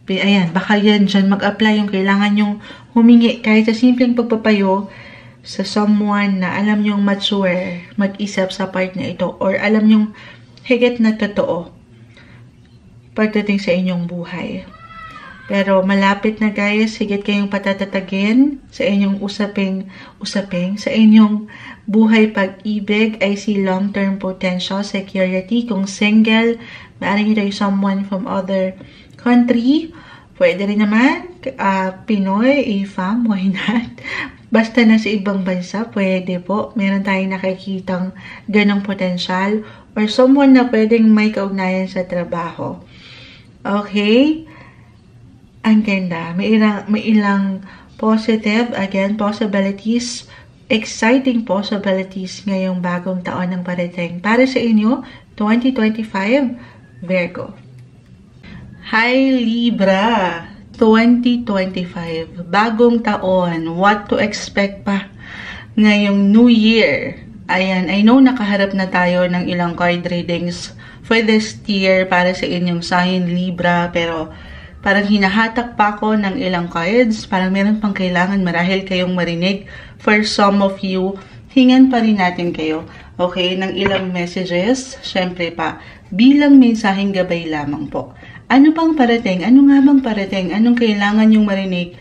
ayan, baka yan dyan mag-apply yung kailangan nyong humingi kahit sa simpleng pagpapayo sa someone na alam nyong mature, mag-isip sa part na ito, or alam nyong higit na totoo pagdating sa inyong buhay. Pero malapit na guys, higit kayong patatatagin sa inyong usaping, sa inyong buhay pag-ibig ay si long-term potential security. Kung single, maaaring ito yung someone from other country. Pwede rin naman, Pinoy, AFAM, why not? Basta na sa ibang bansa, pwede po. Meron tayong nakikitang ganong potential. Or someone na pwedeng may kaugnayan sa trabaho. Okay? Ang ganda. May ilang positive, again, possibilities, exciting possibilities ngayong bagong taon ng parating. Para sa inyo, 2025, Virgo. Hi Libra, 2025, bagong taon, what to expect pa ngayong New Year? Ayan, I know nakaharap na tayo ng ilang card readings for this year para sa inyong sign Libra, pero parang hinahatak pa ako ng ilang cards, parang meron pang kailangan marahil kayong marinig. For some of you, hingan pa rin natin kayo, okay, ng ilang messages, syempre pa, bilang mensaheng gabay lamang po. Ano pang parating? Ano nga bang parating? Anong kailangan yung marinig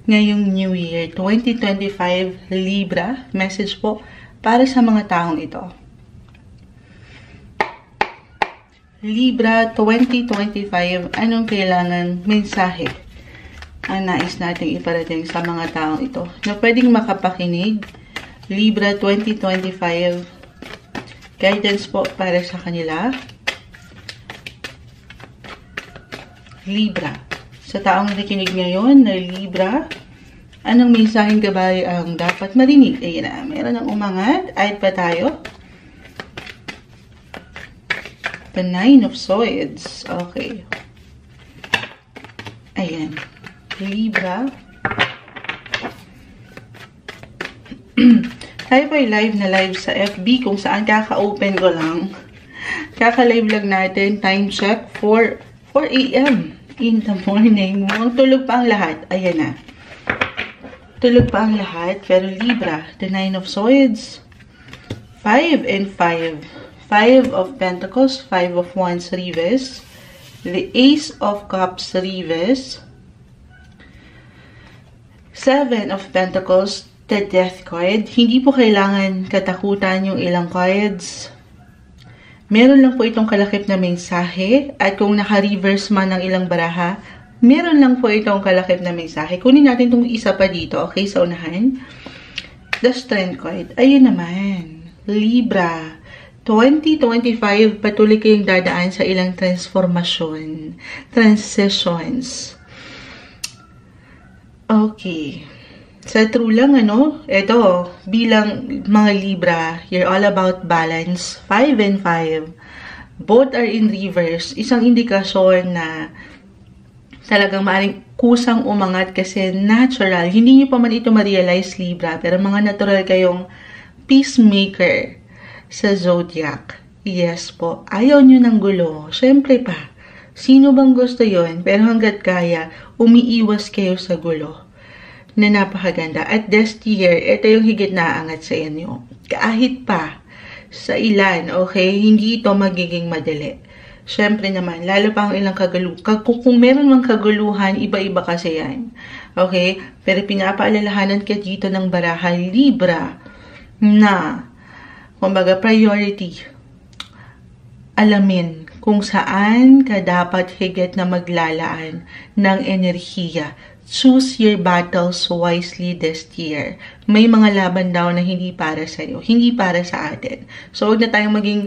ngayong New Year 2025 Libra? Message po para sa mga taong ito. Libra 2025, anong kailangan mensahe ang nais nating iparating sa mga taong ito na pwedeng makapakinig? Libra 2025, guidance po para sa kanila. Libra, sa taong nakikinig ngayon na Libra, anong mensaheng gabay ang dapat marinig? Ayan na, meron ng umangat. Ayat pa tayo. The Nine of Swords. Okay. Ayan. Libra. Tayo po ay live na live sa FB kung saan kaka-open ko lang. Kaka-live lang natin. Time check 4 AM in the morning. Mukhang tulog pa ang lahat. Ayan na. Tulog pa ang lahat. Pero Libra, the Nine of Swords. 5 and 5. 5 of Pentacles, 5 of Wands reverse. The Ace of Cups reverse. 7 of Pentacles, the Death card. Hindi po kailangan katakutan yung ilang cards. Meron lang po itong kalakip na mensahe, at kung naka-reverse man ng ilang baraha, meron lang po itong kalakip na mensahe. Kunin natin itong isa pa dito, okay, sa unahan. The Strength card. Ayun naman, Libra, 2025, patuloy kayong dadaan sa ilang transformasyon, transitions. Okay. Sa true lang, ito, bilang mga Libra, you're all about balance. 5 and 5. Both are in reverse. Isang indikasyon na talagang maaaring kusang umangat kasi natural. Hindi nyo pa man ito ma-realize, Libra, pero mga natural kayong peacemaker sa zodiac. Yes po. Ayaw nyo ng gulo. Siyempre pa. Sino bang gusto yon? Pero hanggat kaya, umiiwas kayo sa gulo na napakaganda. At this year, ito yung higit na aangat sa inyo. Kahit pa sa ilan, okay, hindi ito magiging madali. Siyempre naman, lalo pa ang ilang kaguluhan. Kung meron mang kaguluhan, iba-iba kasi yan. Okay? Pero pinapaalalahanan ka dito ng baraha Libra na, kumbaga, priority. Alamin kung saan ka dapat higit na maglalaan ng enerhiya. Choose your battles wisely this year. May mga laban daw na hindi para sa iyo, hindi para sa atin. So, huwag na tayong maging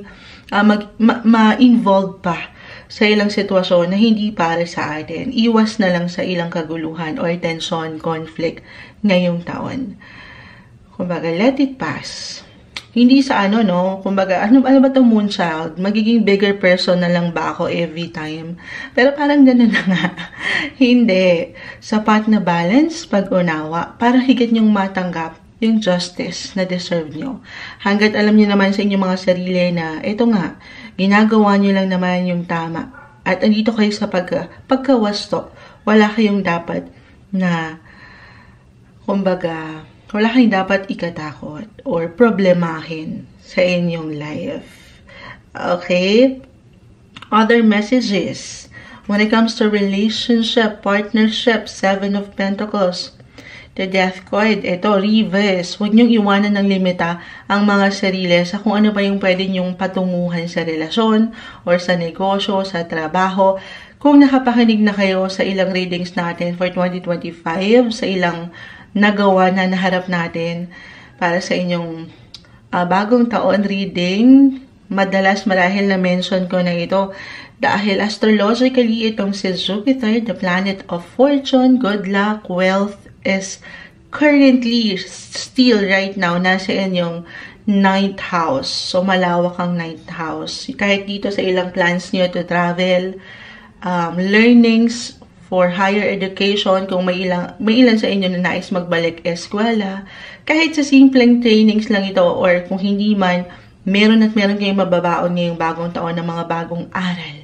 ma-involve pa sa ilang sitwasyon na hindi para sa atin. Iwas na lang sa ilang kaguluhan or tension, conflict ngayong taon. Kumbaga, let it pass. Hindi sa kumbaga, ano ba itong Moonchild? Magiging bigger person na lang ba ako every time? Pero parang ganun na nga. Hindi. Sapat na balance, pag-unawa, para higit nyong matanggap yung justice na deserve nyo. Hanggat alam nyo naman sa inyong mga sarili na, ito nga, ginagawa nyo lang naman yung tama. At andito kayo sa pagkawasto, wala kayong dapat na, kumbaga, wala kayong dapat ikatakot or problemahin sa inyong life. Okay? Other messages. When it comes to relationship, partnership, 7 of Pentacles, the Death card, ito, reverse. Huwag niyong iwanan ng limita ang mga sarili sa kung ano pa yung pwede niyong patunguhan sa relasyon or sa negosyo, sa trabaho. Kung nakapakinig na kayo sa ilang readings natin for 2025, sa ilang nagawa na naharap natin para sa inyong bagong taon reading, madalas marahil na mention ko na ito dahil astrologically itong si Jupiter, the planet of fortune, good luck, wealth, is currently still right now nasa inyong 9th house. So malawak ang 9th house. Kahit dito sa ilang plans niyo to travel, learnings for higher education, kung may ilan sa inyo na nais magbalik eskwela, kahit sa simpleng trainings lang ito, or kung hindi man, meron kayong mababaon ngayong bagong taon ng mga bagong aral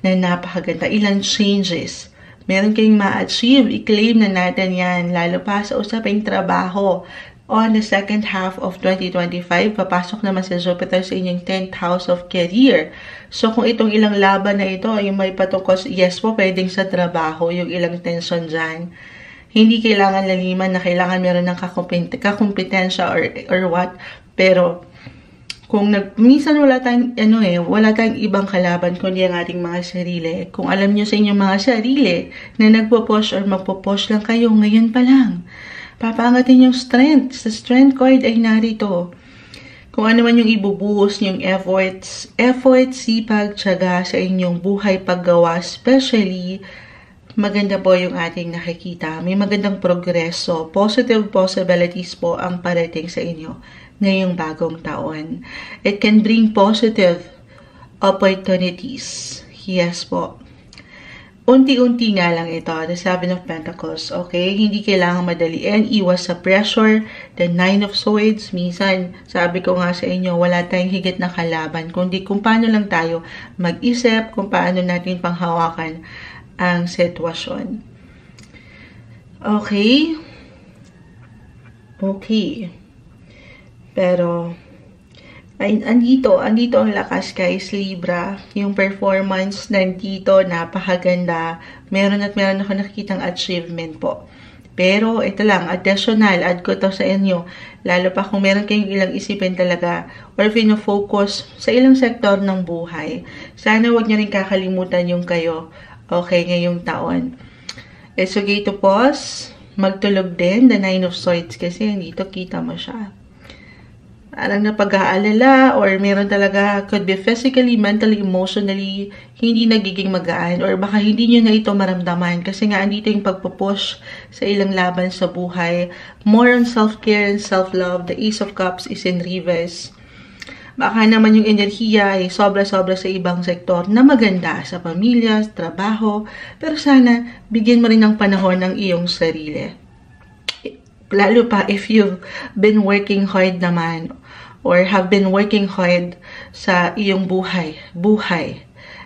na napakaganda. Ilang changes meron kayong ma-achieve, i-claim na natin yan, lalo pa sa usaping trabaho. On the second half of 2025, papasok naman si Jupiter sa inyong 10th house of career. So, kung itong ilang laban na ito ay may patungkol, yes po, pwedeng sa trabaho, yung ilang tension dyan. Hindi kailangan laliman na kailangan meron ng kakumpetensya or what. Pero, kung minsan wala tayong ibang kalaban kundi ang ating mga sarili. Kung alam nyo sa inyong mga sarili na nagpo-push or magpo-push lang kayo ngayon pa lang, papangatin yung strength. Sa strength card ay narito. Kung ano man yung ibubuhos yung efforts, sipag, tiyaga sa inyong buhay paggawa, especially maganda po yung ating nakikita. May magandang progreso, positive possibilities po ang parating sa inyo ngayong bagong taon. It can bring positive opportunities. Yes po. Unti-unti nga lang ito, the Seven of Pentacles, okay? Hindi kailangan madaliin, iwas sa pressure, the Nine of Swords. Minsan, sabi ko nga sa inyo, wala tayong higit na kalaban, kundi kung paano lang tayo mag-isip, kung paano natin panghawakan ang sitwasyon. Okay? Okay. Pero, andito ang lakas guys, Libra. Yung performance nandito, napakaganda. Meron ako nakikitang achievement po. Pero, ito lang, additional, add ko to sa inyo. Lalo pa kung meron kayong ilang isipin talaga or focus sa ilang sektor ng buhay. Sana wag nyo rin kakalimutan yung kayo. Okay, ngayong taon. It's okay to pause. Magtulog din, the Nine of Swords kasi dito kita mo siya. Parang napag-aalala or meron talaga, could be physically, mentally, emotionally, hindi nagiging magaan or baka hindi nyo na ito maramdaman kasi nga andito yung pagpupush sa ilang laban sa buhay. More on self-care and self-love. The Ace of Cups is in reverse. Baka naman yung enerhiya ay sobra-sobra sa ibang sektor na maganda sa pamilya, trabaho, pero sana bigyan mo rin ng panahon ng iyong sarili. Lalo pa if you've been working hard naman or have been working hard sa iyong buhay,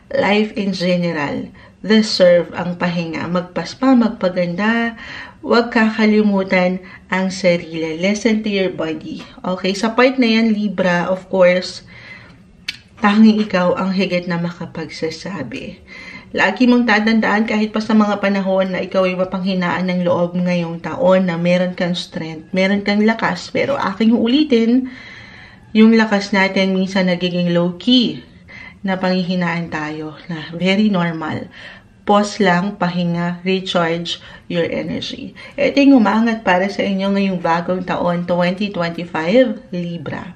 life in general, deserve ang pahinga. Magpaspa, magpaganda, huwag kakalimutan ang sarili. Listen to your body. Okay, sa part na yan, Libra, of course, tanging ikaw ang higit na makapagsasabi. Lagi mong tatandaan kahit pa sa mga panahon na ikaw ay mapanghinaan ng loob ngayong taon na meron kang strength, meron kang lakas, pero aking ulitin, yung lakas natin minsan nagiging low-key na panghihinaan tayo na very normal. Pause lang, pahinga, recharge your energy. Ito yung umangat para sa inyo ngayong bagong taon 2025, Libra.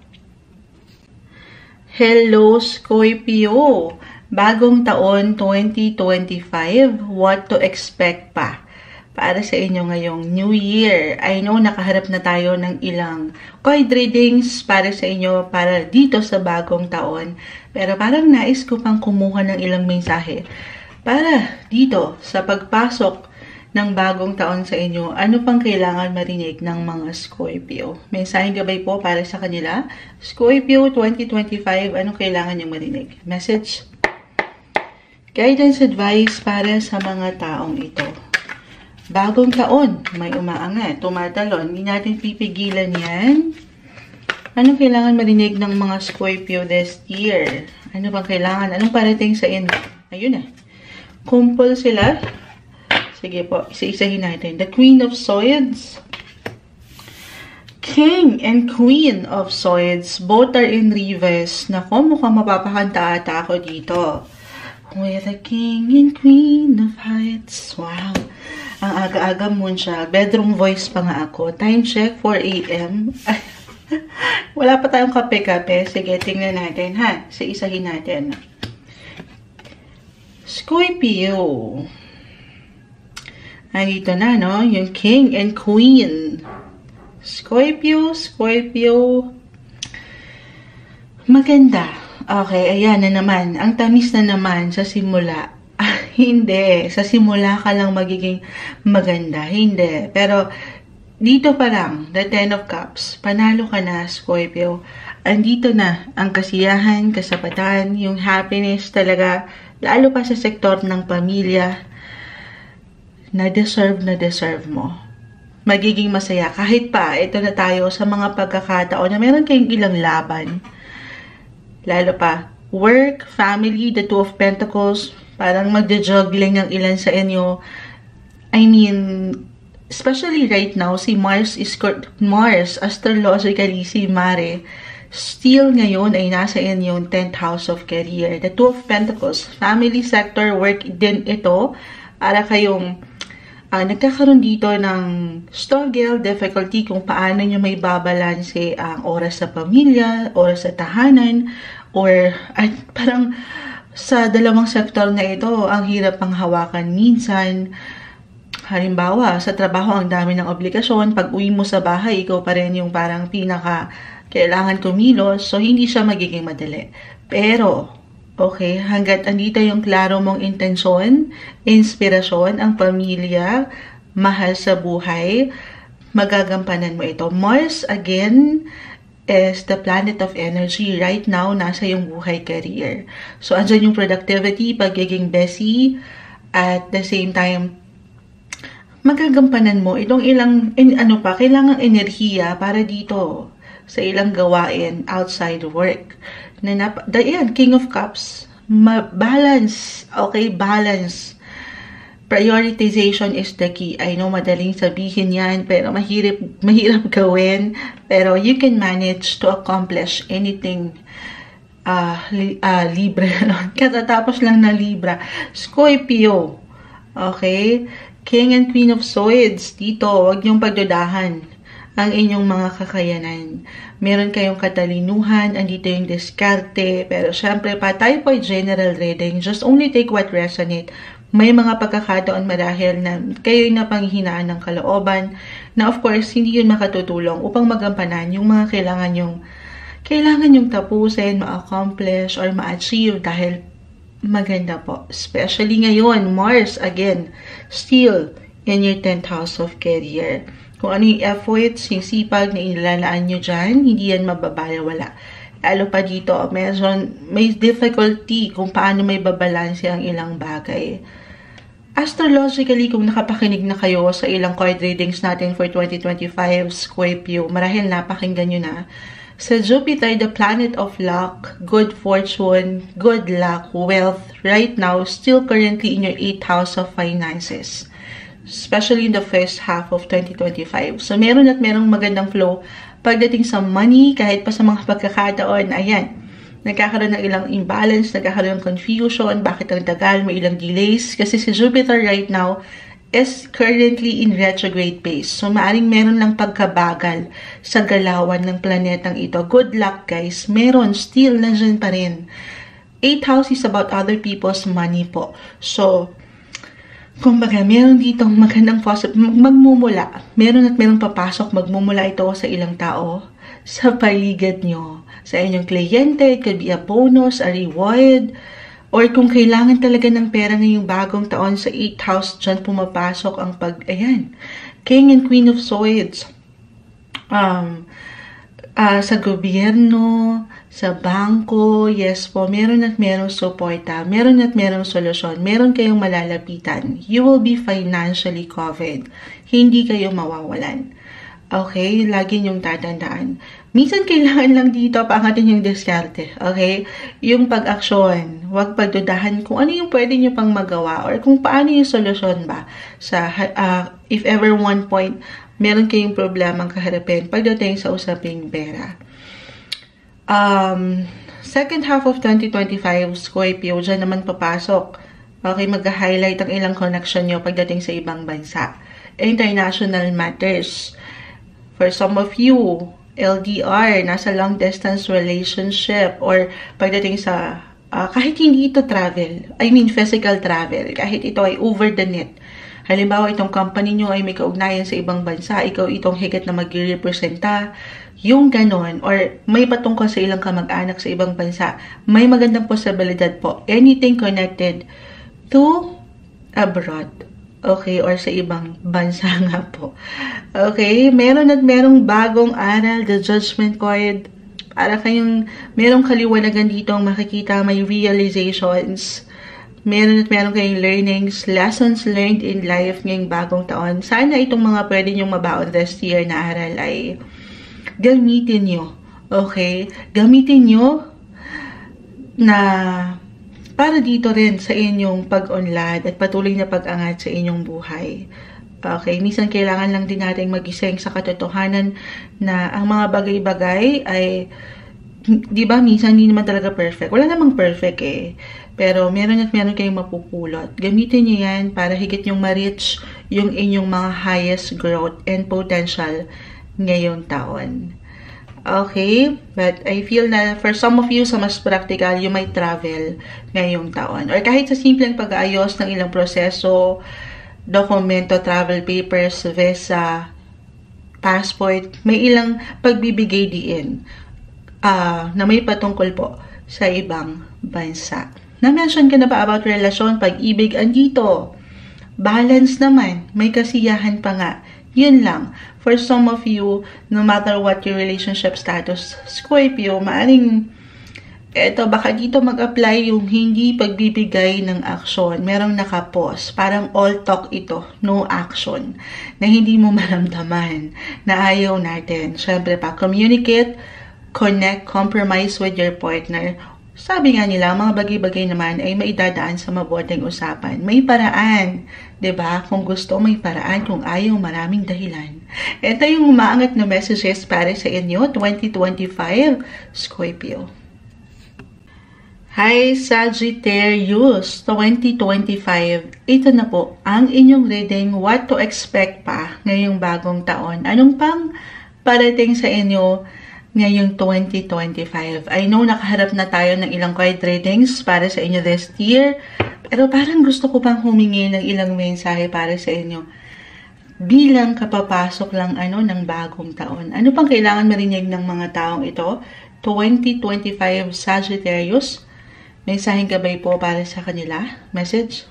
Hello, Scorpio! Bagong taon 2025, what to expect pa para sa inyo ngayong New Year? I know nakaharap na tayo ng ilang card readings para sa inyo para dito sa bagong taon. Pero parang nais ko pang kumuha ng ilang mensahe para dito sa pagpasok ng bagong taon sa inyo. Ano pang kailangan marinig ng mga Scorpio? Mensaheng gabay po para sa kanila. Scorpio 2025, anong kailangan nyo marinig? Message? Guidance advice para sa mga taong ito. Bagong taon, may umaangat, tumatalon. Hindi natin pipigilan yan. Anong kailangan marinig ng mga Scorpio this year? Ano bang kailangan? Anong parating sa inyo? Ayun na. Kumpul sila. Sige po, isa-isahin natin. The Queen of Swords. King and Queen of Swords. Both are in reverse. Nako, mukhang mapapakanta ata ako dito. With the King and Queen of Hearts. Wow. Ang aga-aga mo siya. Bedroom voice pa nga ako. Time check, 4 a.m. Wala pa tayong kape-kape. Sige, tingnan natin ha. Isa-isahin natin. Scorpio. Dito na, no? Yung King and Queen. Scorpio. Maganda. Okay, ayan na naman. Ang tamis na naman sa simula. Hindi. Sa simula ka lang magiging maganda. Hindi. Pero, dito pa lang, the Ten of Cups, panalo ka na, Scorpio. Andito na ang kasiyahan, kasapatan, yung happiness talaga, lalo pa sa sektor ng pamilya, na deserve mo. Magiging masaya. Kahit pa, ito na tayo sa mga pagkakataon na meron kayong ilang laban. Lalo pa, work, family, the Two of Pentacles, parang magja-juggling ang ilan sa inyo. I mean, especially right now, si Mars, astrologically, si Mare, still ngayon ay nasa inyong 10th house of career. The Two of Pentacles, family sector, work din ito, para kayong nagkakaroon dito ng struggle, difficulty kung paano nyo may babalanse ang oras sa pamilya, oras sa tahanan, or parang sa dalawang sektor na ito, ang hirap pang hawakan minsan. Halimbawa, sa trabaho ang dami ng obligasyon, pag uwi mo sa bahay, ikaw pa rin yung parang pinaka kailangan kumilos, so hindi siya magiging madali. Pero, okay, hanggat andito yung klaro mong intensyon, inspirasyon, ang pamilya, mahal sa buhay, magagampanan mo ito. Mars, again, is the planet of energy. Right now, nasa yung buhay career. So, andyan yung productivity, pagiging busy, at the same time, magagampanan mo itong ilang, kailangang enerhiya para dito sa ilang gawain outside work. Yan, King of Cups, balance, okay, balance. Prioritization is the key. I know madaling sabihin yan, pero mahirap gawin. Pero you can manage to accomplish anything. Libra. Katatapos lang na Libra. Scorpio. Okay? King and Queen of Swords. Dito, huwag niyong pagdudahan ang inyong mga kakayanan. Meron kayong katalinuhan, andito yung diskarte, pero syempre pa, tayo po ay general reading. Just only take what resonate. May mga pagkakataon marahil na kayo'y napanghihinaan ng kalooban, na of course, hindi yun makatutulong upang magampanan yung mga kailangan yung tapusin, ma-accomplish, or ma-achieve dahil maganda po. Especially ngayon, Mars, again, still in your 10th house of career. Kung ano yung efforts, yung sipag na inilalaan nyo dyan, hindi yan mababalawala. Lalo pa dito, may difficulty kung paano may babalanse ang ilang bagay. Astrologically, kung nakapakinig na kayo sa ilang card readings natin for 2025, Scorpio, marahil napakinggan nyo na. Sa Jupiter, the planet of luck, good fortune, good luck, wealth, right now, still currently in your 8th house of finances. Especially in the first half of 2025. So, meron magandang flow pagdating sa money, kahit pa sa mga pagkakataon, ayan, nagkakaroon ng ilang imbalance, nagkakaroon ng confusion, bakit ang tagal, may ilang delays, kasi si Jupiter right now is currently in retrograde phase. So, maaring meron lang pagkabagal sa galawan ng planetang ito. Good luck, guys. Meron, still, nandiyan pa rin. 8th house is about other people's money po. So, kumbaga, meron ditong magandang magmumula. Meron papasok, magmumula ito sa ilang tao, sa paligid nyo, sa inyong kliyente. It could be a bonus, a reward, or kung kailangan talaga ng pera ngayong bagong taon sa 8th house, dyan pumapasok ang King and Queen of Swords. Sa gobyerno, sa bangko, yes po, meron suporta, meron solusyon, meron kayong malalapitan. You will be financially covered. Hindi kayo mawawalan. Okay? Lagi niyong tatandaan. Minsan kailangan lang dito paangatin yung diskarte. Okay? Yung pag-aksyon, huwag pagdudahan kung ano yung pwede niyo pang magawa or kung paano yung solusyon ba. If ever one point, meron kayong problemang kaharapin pagdating sa usaping pera. Second half of 2025, Scorpio, dyan naman papasok. Okay, mag-highlight ang ilang connection nyo pagdating sa ibang bansa. International matters. For some of you, LDR, nasa long distance relationship, or pagdating sa, kahit hindi ito travel, I mean physical travel, kahit ito ay over the net. Halimbawa, itong company nyo ay may kaugnayan sa ibang bansa, ikaw itong higit na mag-representa, yung ganon, or may patungkol sa ilang kamag-anak sa ibang bansa, may magandang posibilidad po. Anything connected to abroad. Okay, or sa ibang bansa nga po. Okay, meron at merong bagong aral, the judgment card. Para kayong merong kaliwanagan dito ang makikita, may realizations. Meron at meron kayong learnings, lessons learned in life ngayong bagong taon. Sana itong mga pwede nyong mabaon this year na aral ay gamitin nyo. Okay? Gamitin nyo na para dito rin sa inyong pag-unlad at patuloy na pag-angat sa inyong buhay. Okay, minsan kailangan lang din natin magising sa katotohanan na ang mga bagay-bagay ay, di ba, minsan hindi naman talaga perfect. Wala namang perfect eh. Pero meron at meron kayong mapupulot. Gamitin nyo yan para higit yung ma-reach yung inyong mga highest growth and potential ngayong taon. Okay, but I feel na for some of you, sa mas practical, you might travel ngayong taon. Or kahit sa simpleng pag-aayos ng ilang proseso, dokumento, travel papers, visa, passport, may ilang pagbibigay diin na may patungkol po sa ibang bansa. Na-mention ka na ba about relasyon, pag-ibig? Andito, balance naman, may kasiyahan pa nga. Yun lang. For some of you, no matter what your relationship status, Scorpio, maaring eto, baka dito mag-apply yung hindi pagbibigay ng aksyon. Merong nakapos. Parang all talk ito. No action. Na hindi mo maramdaman. Na ayaw natin. Siyempre pa, communicate, connect, compromise with your partner. Sabi nga nila, mga bagay-bagay naman ay maidadaan sa mabuting usapan. May paraan. 'Di ba? Kung gusto, may paraan. Kung ayaw, maraming dahilan. Ito yung umaangat na messages para sa inyo, 2025, Scorpio. Hi, Sagittarius, 2025. Ito na po ang inyong reading, what to expect pa ngayong bagong taon. Anong pang parating sa inyo ngayong 2025. I know nakaharap na tayo ng ilang card readings para sa inyo this year, pero parang gusto ko pang humingi ng ilang mensahe para sa inyo. Bilang kapapasok lang ng bagong taon. Ano pang kailangan marinig ng mga taong ito? 2025 Sagittarius. Mensaheng gabay po para sa kanila. Message.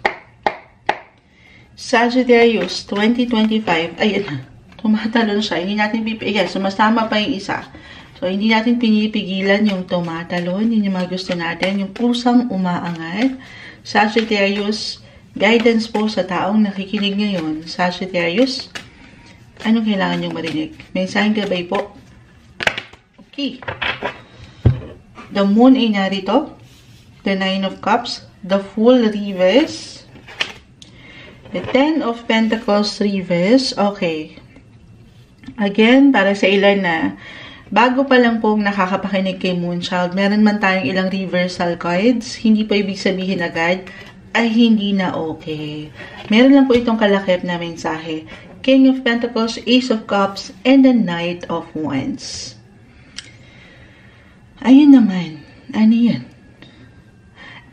Sagittarius 2025. Ayun. Tumatalon siya. Hindi natin pipigilan. Sumasama pa yung isa. So, hindi natin pinipigilan yung tumatalon. Yun yung mga gusto natin. Yung pusang umaangat. Sagittarius, guidance po sa taong nakikinig ngayon. Sagittarius, anong kailangan yung marinig? Mensaheng gabay po. Okay. The moon ay narito. The Nine of Cups. The Fool reverse. The Ten of Pentacles reverse. Okay. Again, para sa ilan na bago pa lang pong nakakapakinig kay Moonchild, meron man tayong ilang reversal cards, hindi pa ibig sabihin agad ay hindi na okay. Meron lang po itong kalakip na mensahe. King of Pentacles, Ace of Cups, and the Knight of Wands. Ayun naman. Ano yan?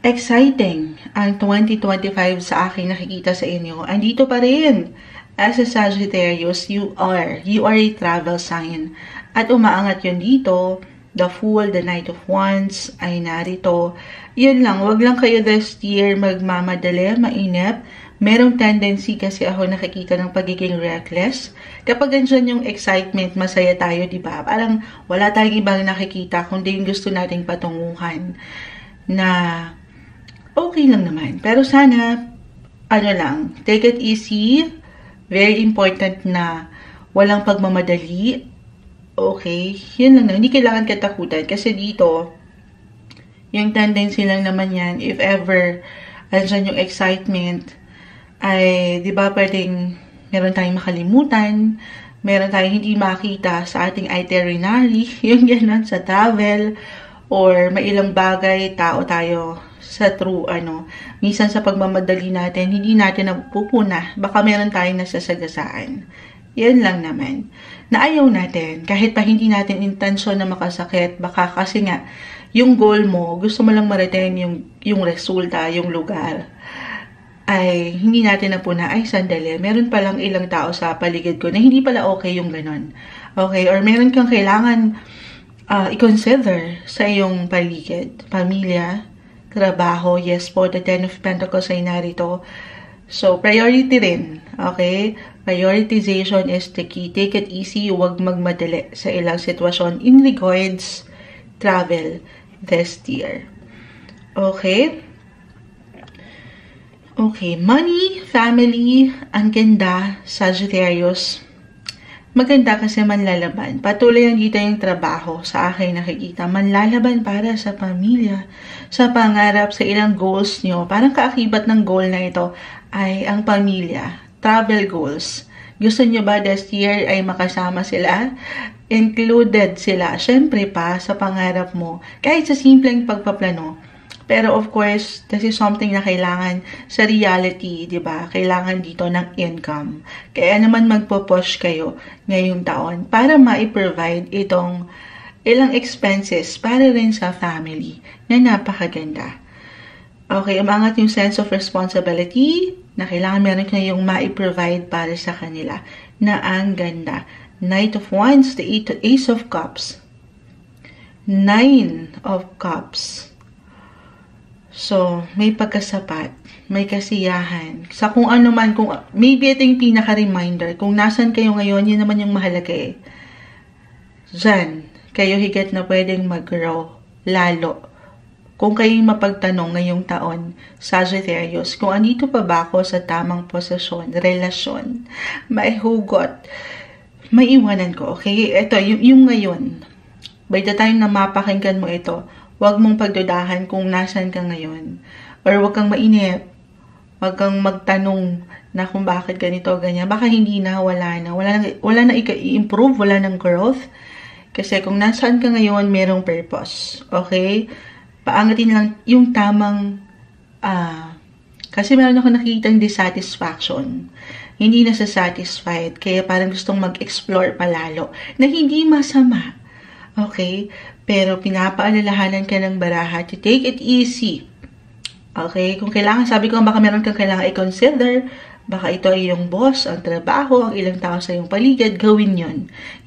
Exciting ang 2025 sa aking nakikita sa inyo. Andito pa rin. As a Sagittarius, you are a travel sign. At umaangat yun dito, the Fool, the Knight of Wands, ay narito. Yun lang, wag lang kayo this year magmamadali, mainip. Merong tendency kasi ako nakikita ng pagiging reckless. Kapag andyan yung excitement, masaya tayo, di ba? Parang wala tayong ibang nakikita, kundi yung gusto nating patunguhan na okay lang naman. Pero sana, take it easy. Very important na walang pagmamadali. Okay, yun lang na. Hindi kailangan katakutan. Kasi dito, yung tendency lang naman yan, if ever, andyan yung excitement, ay, di ba, pwedeng meron tayong makalimutan, meron tayong hindi makita sa ating itinerary, yung gano'n sa travel, or may ilang bagay, tao tayo sa true, minsan sa pagmamadali natin, hindi natin napupuna, baka meron tayong nasasagasaan. Yan lang naman. Na ayaw natin, kahit pa hindi natin intensyon na makasakit, baka kasi nga, yung goal mo, gusto mo lang ma-retain yung resulta, yung lugar, ay hindi natin napuna, ay sandali, meron palang ilang tao sa paligid ko na hindi pala okay yung ganon. Okay, or meron kang kailangan i-consider sa iyong paligid, pamilya, trabaho. Yes po, the Ten of Pentacles ay narito. So, priority rin. Okay? Prioritization is the key. Take it easy. Huwag magmadali sa ilang sitwasyon in regards travel this year. Okay? Okay. Money, family, ang ganda, Sagittarius. Maganda kasi manlalaban. Patuloy ang dito yung trabaho sa aking nakikita. Manlalaban para sa pamilya, sa pangarap, sa ilang goals nyo. Parang kaakibat ng goal na ito ay ang pamilya. Travel goals. Gusto nyo ba this year ay makasama sila? Included sila. Siyempre pa sa pangarap mo. Kahit sa simpleng pagpaplano. Pero of course, this is something na kailangan sa reality, di ba? Kailangan dito ng income. Kaya naman magpo-push kayo ngayong taon para ma-provide itong ilang expenses para rin sa family na napakaganda. Okay, umangat yung sense of responsibility na kailangan meron kayong ma-provide para sa kanila na ang ganda. Knight of Wands, the Ace of Cups, 9 of Cups. So, may pagkasapat, may kasiyahan. Sa kung ano man, maybe ito yung pinaka-reminder. Kung nasan kayo ngayon, yun naman yung mahalaga eh. Diyan, kayo higit na pwedeng mag-grow, lalo. Kung kayo'y mapagtanong ngayong taon, Sagittarius, kung andito pa ba ako sa tamang posisyon, relasyon, maihugot, maiwanan ko, okay? Ito, yung ngayon. By the time na mapakinggan mo ito, huwag mong pagdudahan kung nasan ka ngayon. Or huwag kang mainip. Huwag kang magtanong na kung bakit ganito, ganyan. Baka hindi na, wala na. Wala na i-improve, wala nang growth. Kasi kung nasaan ka ngayon, merong purpose. Okay? Paangatin lang yung tamang, kasi meron ako nakikitang dissatisfaction. Hindi na satisfied. Kaya parang gustong mag-explore palalo. Na hindi masama. Okay? Pero pinapaalalahanan ka ng baraha to take it easy. Okay? Kung kailangan, sabi ko, baka meron kang kailangan i-consider, baka ito ay yung boss, ang trabaho, ang ilang tao sa iyong paligid, gawin yon.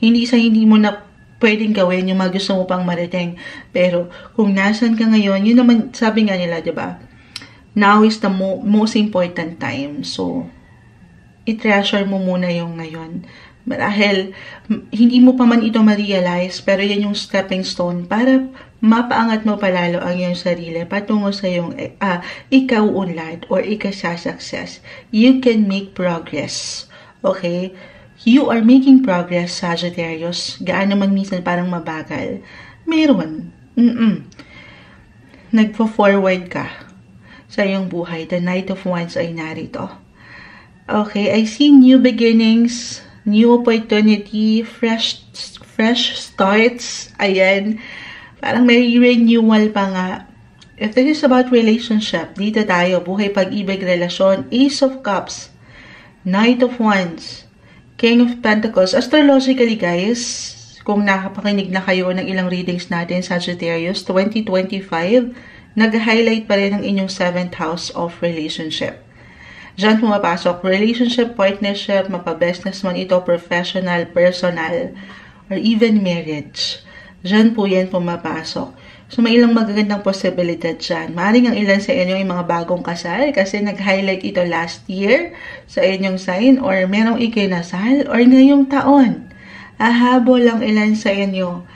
Hindi mo na pwedeng gawin yung mga gusto mo pang marating. Pero kung nasan ka ngayon, yun naman, sabi nga nila, diba? Now is the most important time. So, i-treasure mo muna yung ngayon. Marahil, hindi mo pa man ito ma-realize, pero yan yung stepping stone para mapaangat mo palalo ang iyong sarili patungo sa iyong ikaunlad or ikasasuccess. You can make progress. Okay? You are making progress, Sagittarius. Gaano man minsan parang mabagal. Meron. Nagpo-forward ka sa iyong buhay. The Knight of Wands ay narito. Okay, I see new beginnings, new opportunity, fresh starts. Ayan. Parang may renewal pa nga. If this is about relationship, dito tayo. Buhay, pag-ibig, relasyon. Ace of Cups. Knight of Wands. King of Pentacles. Astrologically, guys, kung nakapakinig na kayo ng ilang readings natin, Sagittarius, 2025, nag-highlight pa rin ang inyong 7th house of relationship. Diyan pumapasok, relationship, partnership, mapa-business man ito, professional, personal, or even marriage. Diyan po yan pumapasok. So, may ilang magagandang posibilidad dyan. Maaaring ang ilan sa inyo ay mga bagong kasal kasi nag-highlight ito last year sa inyong sign or merong ikinasal or ngayong taon. Ahabol ang ilan sa inyo.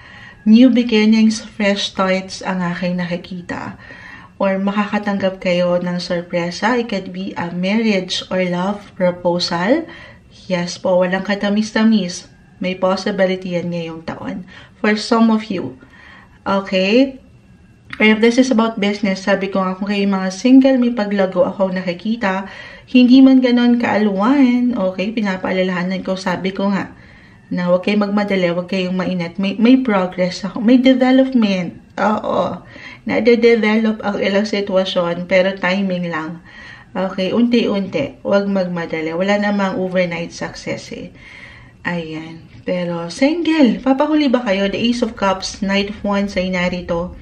New beginnings, fresh starts ang aking nakikita. Or makakatanggap kayo ng sorpresa. It could be a marriage or love proposal. Yes po, walang katamis-tamis. May possibility yan ngayong taon. For some of you. Okay? Or if this is about business, sabi ko nga kung kayo mga single, may paglago ako nakikita. Hindi man ganon kaaluan. Okay? Pinapaalalahanan ko, sabi ko nga, na huwag kayong magmadali, huwag kayong mainit. May progress ako. May development. Oo. Nade-develop ang ilang sitwasyon, pero timing lang. Okay, unti-unti. Huwag magmadali. Wala namang overnight success eh. Ayan. Pero, single. Papahuli ba kayo? The Ace of Cups, Knight of Wands ay narito.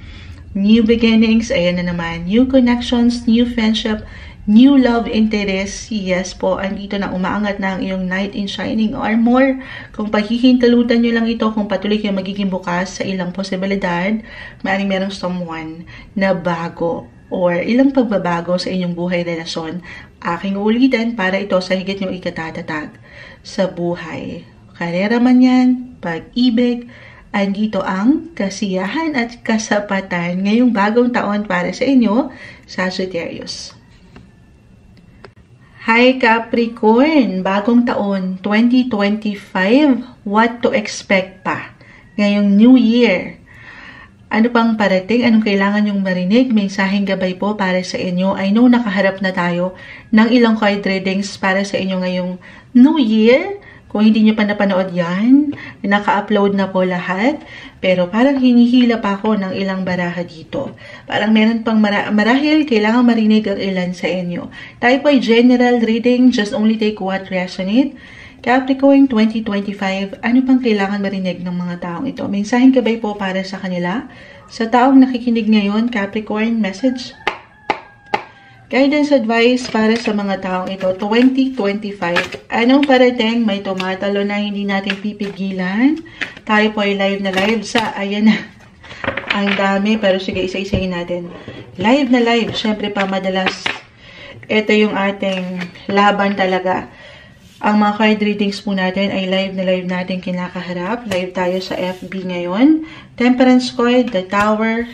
New beginnings. Ayan na naman. New connections, new friendship, new love interest. Yes po, andito na umaangat na ang iyong Knight in Shining Armor. Kung paghihintalutan nyo lang ito, kung patuloy kayo magiging bukas sa ilang posibilidad, maaaring merong someone na bago or ilang pagbabago sa inyong buhay relasyon. Aking ulitin para ito sa higit niyong ikatatatag sa buhay. Karera man yan, pag-ibig, andito ang kasiyahan at kasapatan ngayong bagong taon para sa inyo, Sagittarius. Hi Capricorn! Bagong taon, 2025. What to expect pa? Ngayong New Year. Ano pang parating? Anong kailangan yung marinig? Mensaheng gabay po para sa inyo. I know nakaharap na tayo ng ilang card readings para sa inyo ngayong New Year. Kung hindi nyo pa napanood yan, naka-upload na po lahat. Pero parang hinihila pa ako ng ilang baraha dito. Parang meron pang marahil kailangan marinig ang ilan sa inyo. Tayo po ay general reading, just only take what resonate. Capricorn 2025, ano pang kailangan marinig ng mga taong ito? Mensaheng gabay po para sa kanila. Sa taong nakikinig ngayon, Capricorn, message. Guidance advice para sa mga taong ito, 2025. Anong parating? May tumatalo na hindi natin pipigilan. Tayo po ay live na live sa, ayan na. Ang dami, pero sige, isa-isahin natin. Live na live, syempre pa madalas. Ito yung ating laban talaga. Ang mga card readings po natin ay live na live natin kinakaharap. Live tayo sa FB ngayon. Temperance card, the Tower,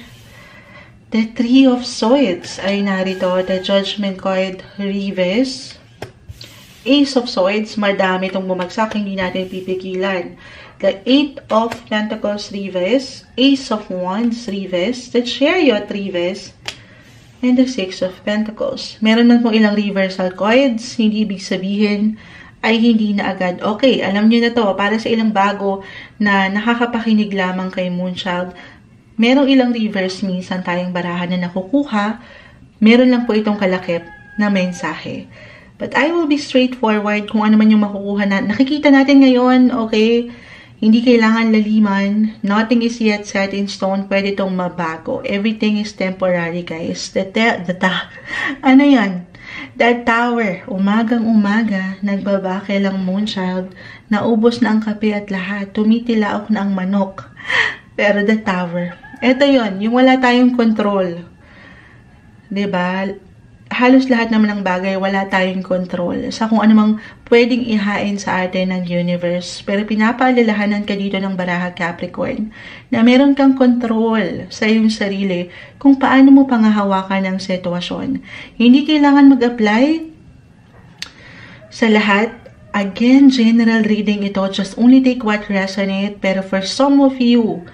the Three of Swords ay narito. The Judgment card, Reverse. Ace of Swords, madami itong bumagsak, hindi natin pipigilan. The Eight of Pentacles, Reverse. Ace of Wands, Reverse. The Chariot, Reverse. And the Six of Pentacles. Meron man pong ilang reversal cards, hindi ibig sabihin ay hindi na agad. Okay, alam niyo na to, para sa ilang bago na nakakapakinig lamang kay Moonchild, merong ilang reverse minsan tayong barahan na nakukuha, meron lang po itong kalakip na mensahe. But I will be straightforward kung ano man yung makukuha na nakikita natin ngayon, okay? Hindi kailangan laliman. Nothing is yet set in stone. Pwede itong mabago. Everything is temporary, guys. Ano yan? That Tower, umagang-umaga, nagbabake lang Moonchild, naubos na ang kape at lahat, tumitilaok na ang manok. Pero the Tower, eto yon, yung wala tayong control. 'Di ba? Halos lahat naman ng bagay, wala tayong control sa kung anumang pwedeng ihain sa atin ng universe. Pero pinapaalalahanan ka dito ng baraha Capricorn na meron kang control sa iyong sarili kung paano mo pangahawakan ang sitwasyon. Hindi kailangan mag-apply sa lahat. Again, general reading ito. Just only take what resonate. Pero for some of you,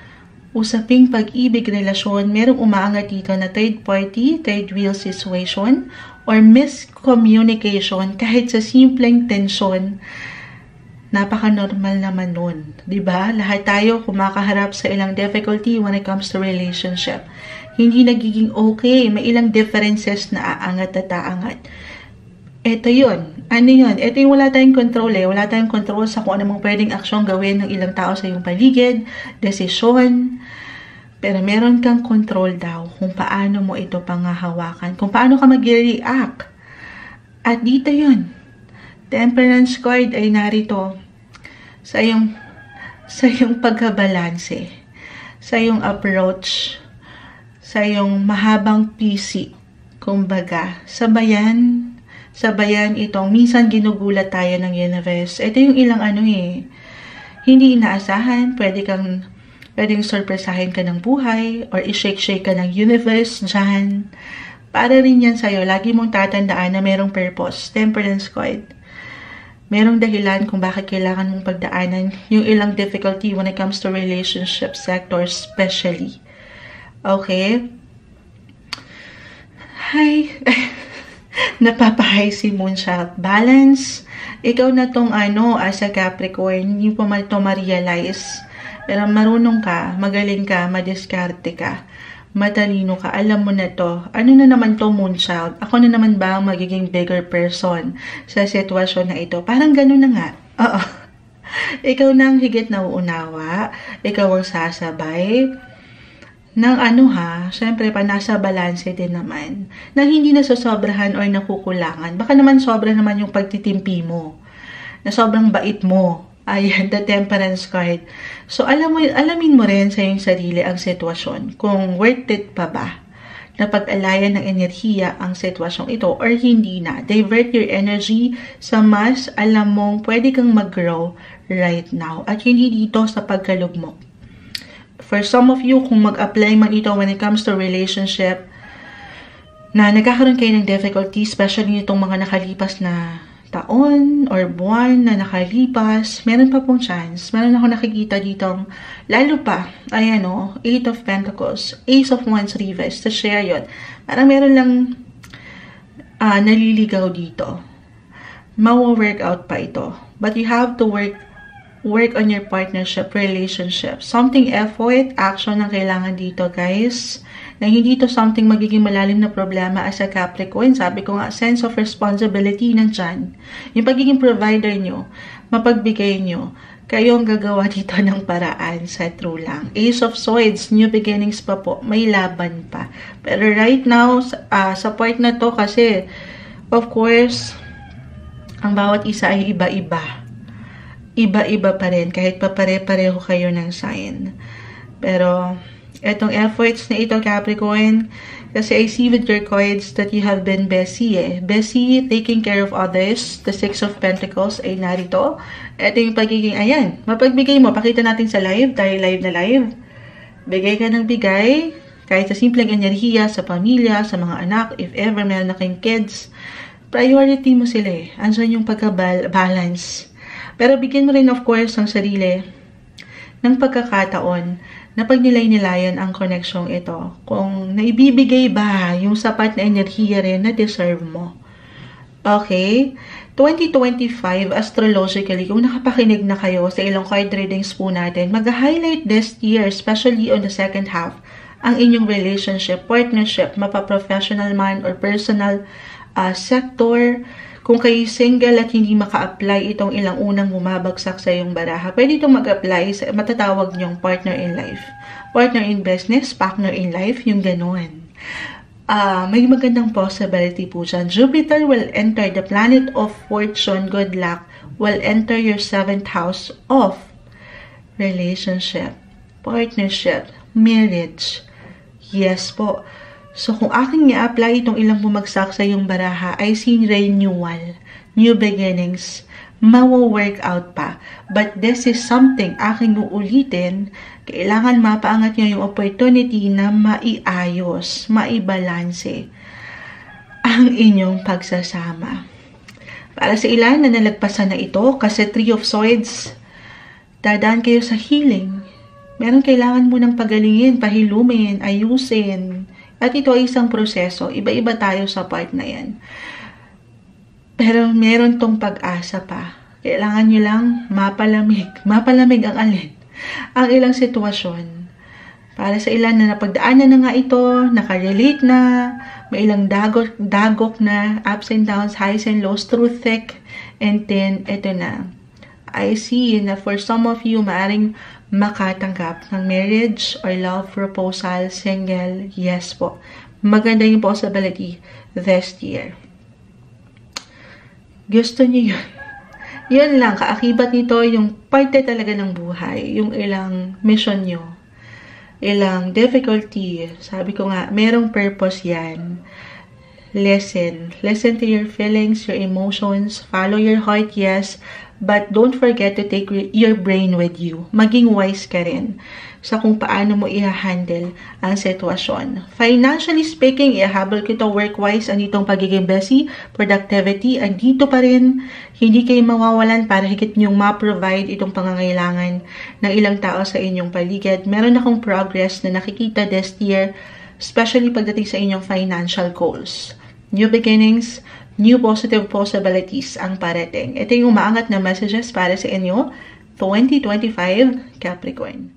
usaping pag-ibig, relasyon, merong umaangat dito na third party, third wheel situation, or miscommunication, kahit sa simpleng tensyon, napaka-normal naman nun. Diba? Lahat tayo kumakaharap sa ilang difficulty when it comes to relationship. Hindi nagiging okay. May ilang differences na aangat at aangat. Ito yun. Ano yun? Ito yung wala tayong control eh. Wala tayong control sa kung anong pwedeng aksyon gawin ng ilang tao sa iyong paligid, desisyon. Pero meron kang control daw kung paano mo ito pangahawakan, kung paano ka mag-react. At dito yun. Temperance card ay narito sa iyong pagkabalanse, sa iyong approach, sa iyong mahabang PC. Kumbaga, sabayan itong minsan ginugulat tayo ng universe. Ito yung ilang hindi inaasahan, pwedeng sorpresahin ka ng buhay or i-shake ka ng universe dyan. Para rin yan sa'yo, lagi mong tatandaan na merong purpose. Temperance card. Merong dahilan kung bakit kailangan mong pagdaanan yung ilang difficulty when it comes to relationship sector especially. Okay? Hi! Napapahay si Moonchild. Balance. Ikaw na tong as a Capricorn, hindi pa man ito ma-realize. Pero marunong ka, magaling ka, madiskarte ka, matalino ka, alam mo na to. Ano na naman to, Moonchild? Ako na naman ba ang magiging bigger person sa sitwasyon na ito? Parang ganun na nga. Oo. Ikaw na ang higit na uunawa. Ikaw ang sasabay. Nang syempre pa nasa balanse din naman. Nang hindi nasosobrahan or nakukulangan. Baka naman sobra naman yung pagtitimpi mo. Na sobrang bait mo. Ayan, the temperance card. So, alamin mo rin sa iyong sarili ang sitwasyon. Kung worth it pa ba. na pag-alayan ng enerhiya ang sitwasyong ito or hindi na. Divert your energy sa mas alam mong pwede kang mag-grow right now at hindi dito sa pagkalugmok. For some of you, kung mag-apply man ito when it comes to relationship, na nagkakaroon kayo ng difficulty, especially nitong mga nakalipas na taon or buwan na nakalipas, meron pa pong chance. Meron ako nakikita dito, lalo pa, ayan o, 8 of Pentacles, Ace of Wands reverse, to share yun. Parang meron lang naliligaw dito. Mawa-work out pa ito. But you have to work on your partnership, relationship. Something effort, action ang kailangan dito, guys. Na hindi ito something magiging malalim na problema as a Capricorn. Sabi ko nga, sense of responsibility nandyan. Yung pagiging provider nyo, mapagbigay nyo, kayo ang gagawa dito ng paraan sa true lang. Ace of Swords, new beginnings pa po. May laban pa. Pero right now, sa part na to kasi, of course, ang bawat isa ay iba-iba. Iba-iba pa rin, kahit pa pare-pareho kayo ng sign. Pero, etong efforts na ito, Capricorn, kasi I see with your cards that you have been busy Busy taking care of others. The 6 of Pentacles ay narito. Ito yung pagiging, ayan, mapagbigay mo. Pakita natin sa live, dahil live na live. Bigay ka ng bigay, kahit sa simpleng enerhiya, sa pamilya, sa mga anak, if ever meron na kayong kids. Priority mo sila Andiyan yung pagka-balance. Pero bigyan mo rin, of course, ang sarili ng pagkakataon na pag nilay-nilayan ang koneksyong ito. Kung naibibigay ba yung sapat na enerhiya rin na deserve mo. Okay? 2025, astrologically, kung nakapakinig na kayo sa ilang card readings po natin, mag-highlight this year, especially on the second half, ang inyong relationship, partnership, mapa-professional man or personal sector. Kung kayo single at hindi maka-apply itong ilang unang bumabagsak sa iyong baraha, pwede itong mag-apply sa matatawag niyong partner in life. Partner in business, partner in life, yung ganun. May magandang possibility po dyan. Jupiter will enter the planet of fortune, good luck, will enter your 7th house of relationship, partnership, marriage. Yes po. So, kung aking i-apply itong ilang bumagsak sa iyong baraha, I see renewal, new beginnings, mawa-work out pa. But this is something aking uulitin, kailangan mapaangat niyo yung opportunity na maiayos, maibalanse ang inyong pagsasama. Para sa ilan na nalagpasan na ito, kasi 3 of Swords, dadaan kayo sa healing. Meron kailangan mo ng pagalingin, pahilumin, ayusin. At ito ay isang proseso. Iba-iba tayo sa part na yan. Pero meron tong pag-asa pa. Kailangan nyo lang mapalamig. Mapalamig ang alin. Ang ilang sitwasyon. Para sa ilan na napagdaanan na nga ito, nakarelate na, may ilang dagok na, ups and downs, highs and lows, through thick and thin, ito na. I see na for some of you, maaring makatanggap ng marriage or love proposal, single, yes po. Maganda yung possibility this year. Gusto niyo yun. Yun lang, kaakibat nito yung parte talaga ng buhay, yung ilang mission nyo, ilang difficulty. Sabi ko nga, merong purpose yan. Listen to your feelings, your emotions, follow your heart, yes. But don't forget to take your brain with you. Maging wise ka rin sa kung paano mo i-handle ang sitwasyon. Financially speaking, ihabol ko ito work-wise, anditong pagiging busy, productivity, andito pa rin. Hindi kayo mawawalan para higit niyong ma-provide itong pangangailangan ng ilang tao sa inyong paligid. Meron akong progress na nakikita this year, especially pagdating sa inyong financial goals. New beginnings, new positive possibilities ang parating. Ito yung umaangat na messages para sa inyo, 2025 Capricorn.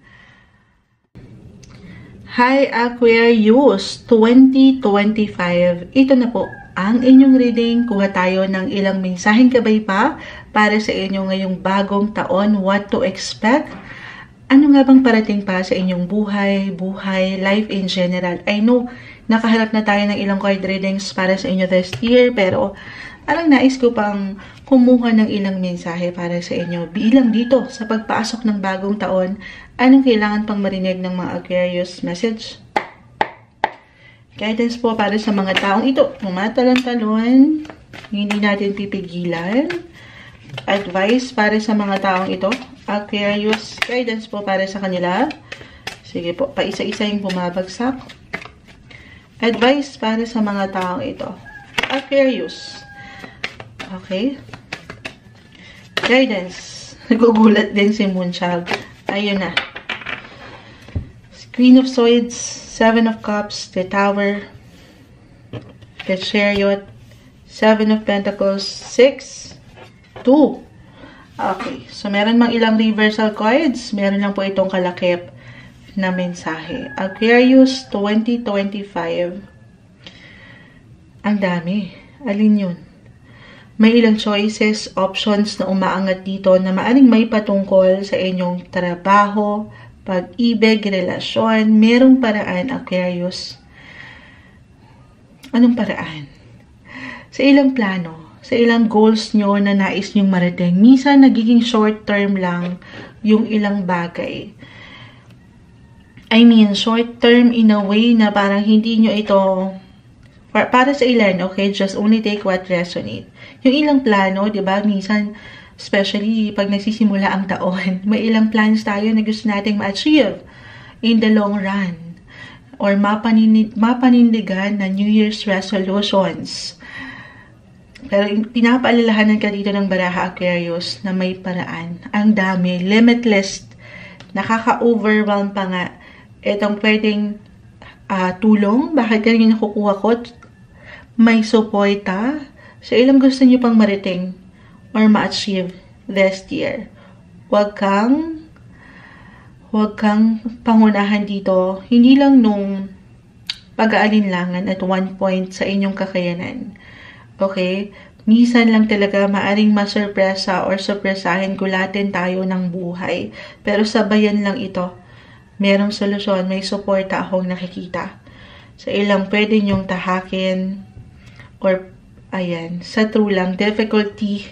Hi Aquarius, 2025. Ito na po ang inyong reading. Kuha tayo ng ilang mensaheng gabay pa para sa inyo ngayong bagong taon. What to expect? Ano nga bang parating pa sa inyong buhay, life in general? I know, nakaharap na tayo ng ilang card readings para sa inyo this year, pero parang nais ko pang kumuha ng ilang mensahe para sa inyo. Bilang dito, sa pagpasok ng bagong taon, anong kailangan pang marinig ng mga Aquarius message? Guidance po para sa mga taong ito. Tumatalon-talon. Hindi natin pipigilan. Advice para sa mga taong ito. Aquarius. Guidance po para sa kanila. Sige po, paisa-isa yung bumabagsak. Advice para sa mga taong ito. Aquarius. Okay. Guidance. Nagugulat din si Moonchild. Ayun na. Queen of Swords, Seven of Cups, the Tower, the Chariot, Seven of Pentacles, 6, 2. Okay. So, meron mang ilang reversal cards. Meron lang po itong kalakip na mensahe. Aquarius 2025. Ang dami. Alin yun? May ilang choices, options na umaangat dito na maaring may patungkol sa inyong trabaho, pag-ibig, relasyon. Merong paraan, Aquarius. Anong paraan? Sa ilang plano, sa ilang goals nyo na nais nyong marating. Minsan, nagiging short term lang yung ilang bagay. I mean, short term in a way na parang hindi nyo ito, para sa ilan, okay, just only take what resonate. Yung ilang plano, di ba, minsan, especially pag nagsisimula ang taon, may ilang plans tayo na gusto nating ma-achieve in the long run. Or mapanindigan na New Year's resolutions. Pero pinapaalalahanan ka dito ng Baraha Aquarius na may paraan. Ang dami, limitless, nakaka-overwhelm pa nga. Itong pwedeng tulong, bakit ganyan nakukuha ko? May suporta sa ilang gusto nyo pang mariting or ma-achieve this year. Huwag kang pangunahan dito. Hindi lang nung pag-aalinlangan at one point sa inyong kakayanan. Okay? Minsan lang talaga maaring masurpresa or surpresahin, gulatin tayo ng buhay. Pero sabayan lang ito. Merong solusyon, may suporta akong nakikita. Sa ilang pwede nyong tahakin or ayan, sa true lang, difficulty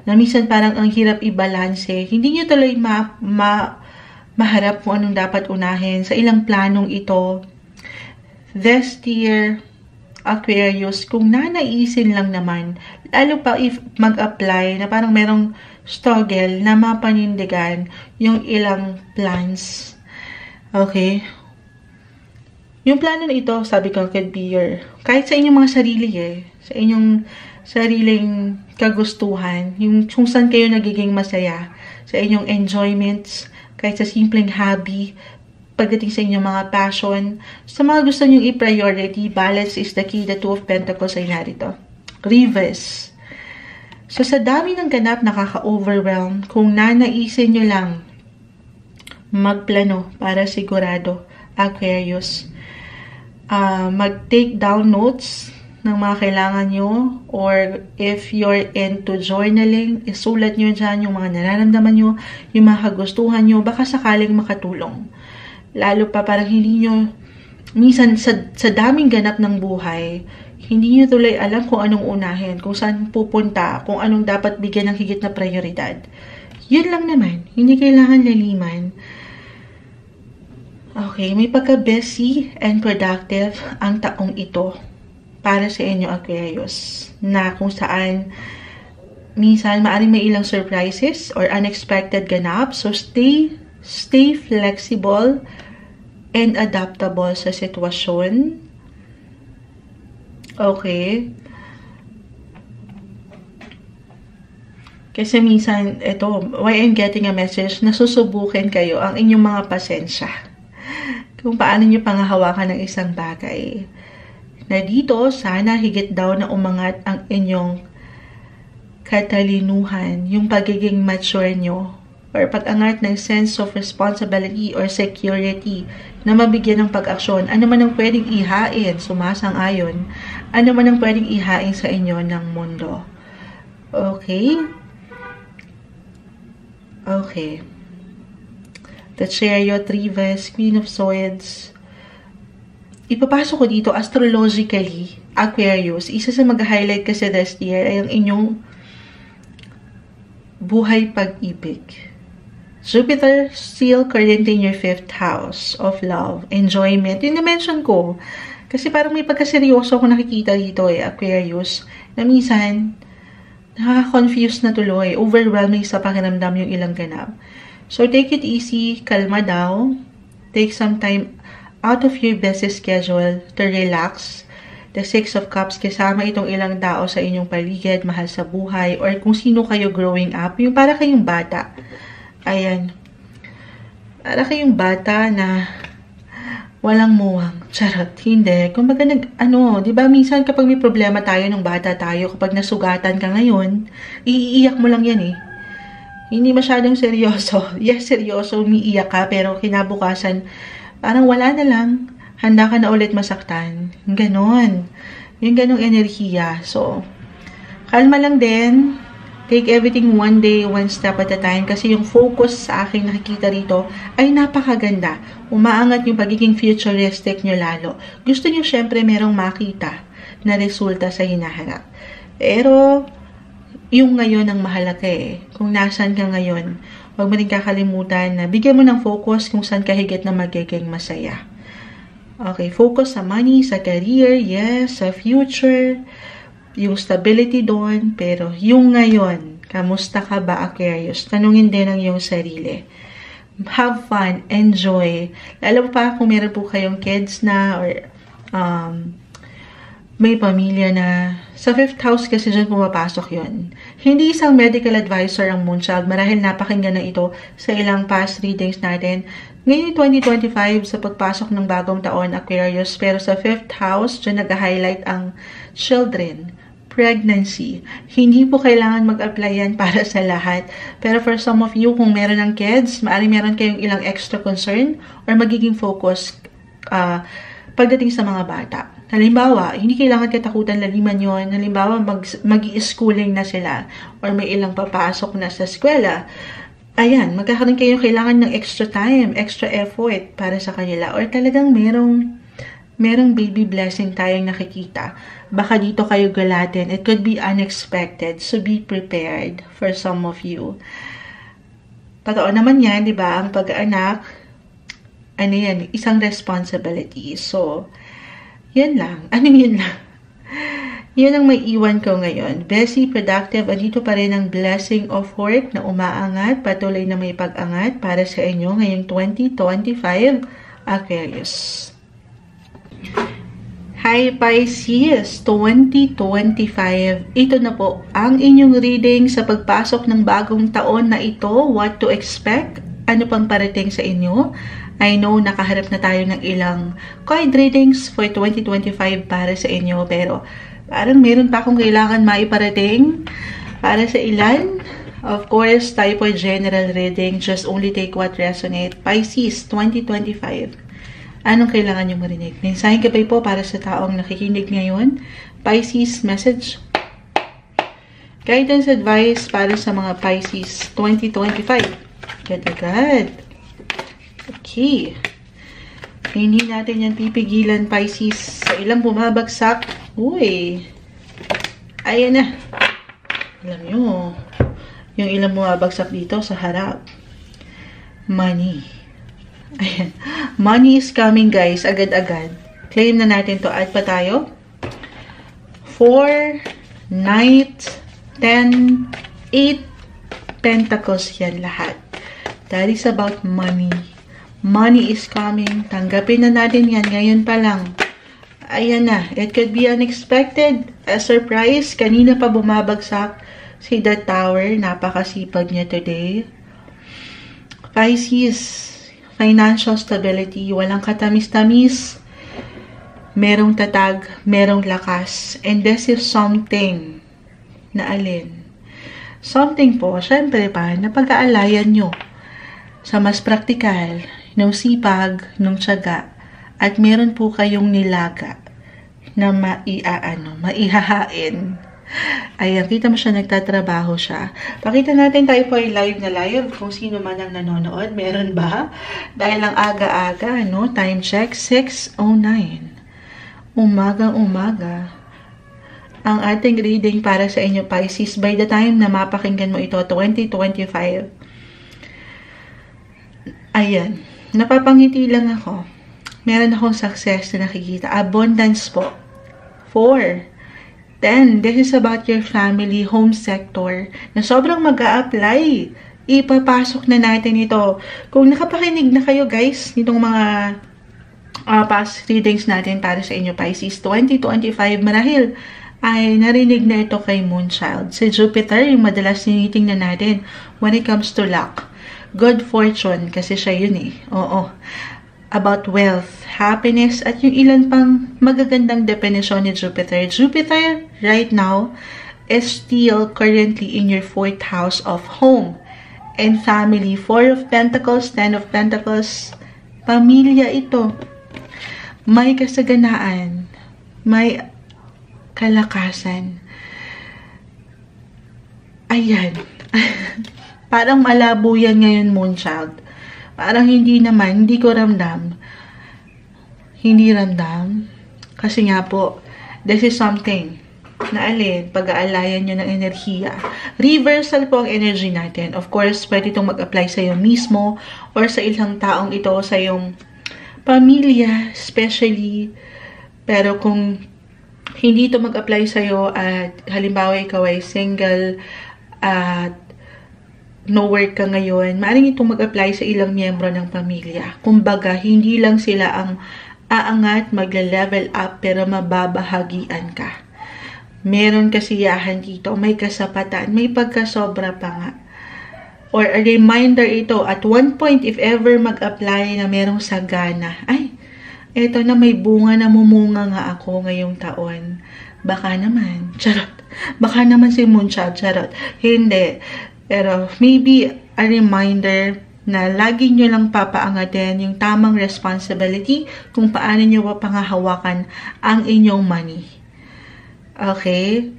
na minsan parang ang hirap i-balanse. Hindi nyo tuloy maharap kung anong dapat unahin sa ilang planong ito. This year, Aquarius, kung nanaisin lang naman, lalo pa if mag-apply na parang merong struggle na mapanindigan yung ilang plans. Okay? Yung plano na ito, sabi ko, could be your, kahit sa inyong mga sarili sa inyong sariling kagustuhan, yung kung saan kayo nagiging masaya, sa inyong enjoyments, kahit sa simpleng hobby, pagdating sa inyong mga passion, sa mga gusto nyong i-priority, balance is the key. The Two of Pentacles ay narito. Reverse. So, sa dami ng ganap, nakaka-overwhelm. Kung nanaisin nyo lang, magplano para sigurado, Aquarius. Mag-take down notes ng mga kailangan nyo, or if you're into journaling, isulat nyo dyan yung mga nararamdaman nyo, yung mga kagustuhan nyo, baka sakaling makatulong. Lalo pa parang hindi nyo, minsan sa daming ganap ng buhay, hindi nyo tuloy alam kung anong unahin, kung saan pupunta, kung anong dapat bigyan ng higit na prioridad. Yun lang naman, hindi kailangan laliman. Okay, may pagka-busy and productive ang taong ito para sa inyo, Aquarius, na kung saan minsan maaaring may ilang surprises or unexpected ganap. So, stay flexible and adaptable sa sitwasyon. Okay. Kasi minsan, ito, why I'm getting a message, nasusubukin kayo ang inyong mga pasensya. Kung paano nyo pangahawakan ng isang bagay. Na dito, sana higit daw na umangat ang inyong katalinuhan, yung pagiging mature nyo, or pag-angat ng sense of responsibility or security na mabigyan ng pag-aksyon. Ano man ang pwedeng ihain, sumasang-ayon, ano man ang pwedeng ihain sa inyo ng mundo. Okay? Okay. The Chariot, Reverse, Queen of Swords. Ipapasok ko dito astrologically, Aquarius. Isa sa mag-highlight kasi this year ay ang inyong buhay pag-ibig. Jupiter still current in your 5th house of love, enjoyment. Yung na-mention ko, Kasi parang may pagkaseryoso ako nakikita dito Aquarius, na minsan, nakaka-confuse na tuloy, overwhelming sa pakiramdam yung ilang ganap. So, take it easy, kalma daw, take some time out of your busy schedule to relax. The Six of Cups, kasama itong ilang tao sa inyong paligid, mahal sa buhay, or kung sino kayo growing up, yung para kayong bata. Ayan. Para kayong bata na walang muwang. Charot. Hindi. Kung baga di ba minsan kapag may problema tayo nung bata tayo, kapag nasugatan ka ngayon, iiyak mo lang yan Hindi masyadong seryoso. Yes, seryoso, umiiyak ka, pero kinabukasan, parang wala na lang. Handa ka na ulit masaktan. Ganon. Yung ganong enerhiya. So, kalma lang din. Take everything one day, one step at a time. Kasi yung focus sa aking nakikita rito ay napakaganda. Umaangat yung pagiging futuristic nyo lalo. Gusto nyo syempre merong makita na resulta sa hinaharap. Pero, yung ngayon ang mahalaga Kung nasan ka ngayon, huwag mo rin kakalimutan na bigyan mo ng focus kung saan ka higit na magiging masaya. Okay, focus sa money, sa career, yes, sa future, yung stability doon, pero yung ngayon, kamusta ka ba, Aquarius? Tanungin din ang iyong sarili. Have fun, enjoy. Lalo pa kung meron po kayong kids na or may pamilya na. Sa 5th house kasi dyan pumapasok yon. Hindi isang medical advisor ang Moonchild. Marahil napakinggan na ito sa ilang past readings natin. Ngayon 2025 sa pagpasok ng bagong taon, Aquarius. Pero sa 5th house, dyan nag-highlight ang children, pregnancy. Hindi po kailangan mag-apply yan para sa lahat. Pero for some of you, kung meron ng kids, maaaring meron kayong ilang extra concern or magiging focus pagdating sa mga bata. Halimbawa, hindi kailangan katakutan laliman yon. Halimbawa, mag-i-schooling na sila or may ilang papasok na sa eskwela. Ayan, magkakaroon kayo kailangan ng extra time, extra effort para sa kanila. Or talagang merong baby blessing tayong nakikita. Baka dito kayo galatin. It could be unexpected. So be prepared for some of you. Totoo naman yan, di ba? Ang pag-anak, isang responsibility. So, yan lang. Yun lang? Yan ang may iwan ko ngayon. Busy, productive, andito pa rin ang blessing of work na umaangat, patuloy na may pag-angat para sa inyo ngayong 2025, Aquarius. Hi Pisces, 2025. Ito na po ang inyong reading sa pagpasok ng bagong taon na ito. What to expect? Ano pang parating sa inyo? I know nakaharap na tayo ng ilang card readings for 2025 para sa inyo, pero parang meron pa akong kailangan maiparating para sa ilan. Of course, tayo po general reading. Just only take what resonate. Pisces, 2025. Anong kailangan nyo marinig? Mensaheng gabay po para sa taong nakikinig ngayon. Pisces, message. Guidance advice para sa mga Pisces, 2025. Agad-agad. Okay. Hindi natin yan pipigilan, Pisces. Sa ilang bumabagsak. Uy. Ayan na. Alam nyo, yung ilang bumabagsak dito sa harap. Money. Ayan. Money is coming, guys. Agad-agad. Claim na natin to. Add pa tayo. 4, Knight, 10, 8, Pentacles yan lahat. That is about money. Money is coming. Tanggapin na natin yan. Ngayon pa lang. Ayan na. It could be unexpected. A surprise. Kanina pa bumabagsak si The Tower. Napakasipag niya today. Pisces. Financial stability. Walang katamis-tamis. Merong tatag. Merong lakas. And this is something na alin. Something po. Syempre pa. Napag-aalayan nyo sa mas praktikal, nung sipag, nung tiyaga, at meron po kayong nilaga na maihahain. Ayan, kita mo siya, nagtatrabaho siya. Pakita natin, tayo po ay live na live, kung sino man ang nanonood. Meron ba? Dahil ang aga-aga, no? Time check, 6:09. Umagang-umaga. Ang ating reading para sa inyo, Pisces, by the time na mapakinggan mo ito, 2025, ayan, napapangiti lang ako. Meron akong success na nakikita. Abundance po. 4. Then, this is about your family, home sector, na sobrang mag-a-apply. Ipapasok na natin ito. Kung nakapakinig na kayo, guys, nitong mga past readings natin para sa inyo, Pisces 2025, marahil ay narinig na ito kay Moonchild. Si Jupiter, yung madalas tinitingnan natin when it comes to luck. Good fortune, kasi siya yun eh. Oo. About wealth, happiness, at yung ilan pang magagandang definisyon ni Jupiter. Jupiter, right now, is still currently in your 4th house of home and family. 4 of Pentacles, 10 of Pentacles, pamilya ito. May kasaganaan, may kalakasan. Ayan. Parang malabo yan ngayon, Moonchild. Parang hindi ko ramdam. Hindi ramdam. Kasi nga po, this is something na pag-aalayan nyo ng enerhiya. Reversal po ang energy natin. Of course, pwede itong mag-apply sa iyo mismo or sa ilang taong ito, sa iyong pamilya, especially. Pero kung hindi ito mag-apply sa iyo at halimbawa ikaw ay single at no work ka ngayon, maaaring itong mag-apply sa ilang miyembro ng pamilya. Kumbaga, hindi lang sila ang aangat, magle-level up, pero mababahagian ka. Meron kasiyahan dito, may kasapatan, may pagkasobra pa nga. Or a reminder ito, at one point, if ever mag-apply na merong sagana, ay, eto na may bunga na mumunga nga ako ngayong taon. Baka naman, charot. Baka naman si Moonchild, charot. Hindi. Pero maybe a reminder na lagi nyo lang papaangatin yung tamang responsibility kung paano nyo pangahawakan ang inyong money. Okay?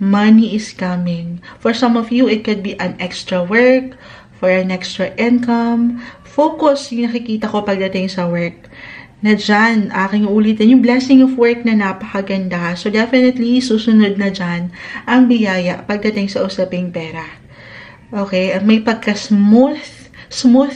Money is coming. For some of you, it could be an extra work, for an extra income. Focus yung nakikita ko pagdating sa work. Na dyan, aking ulitin, yung blessing of work na napakaganda. So definitely, susunod na dyan ang biyaya pagdating sa usaping pera. Okay, at may pagka-smooth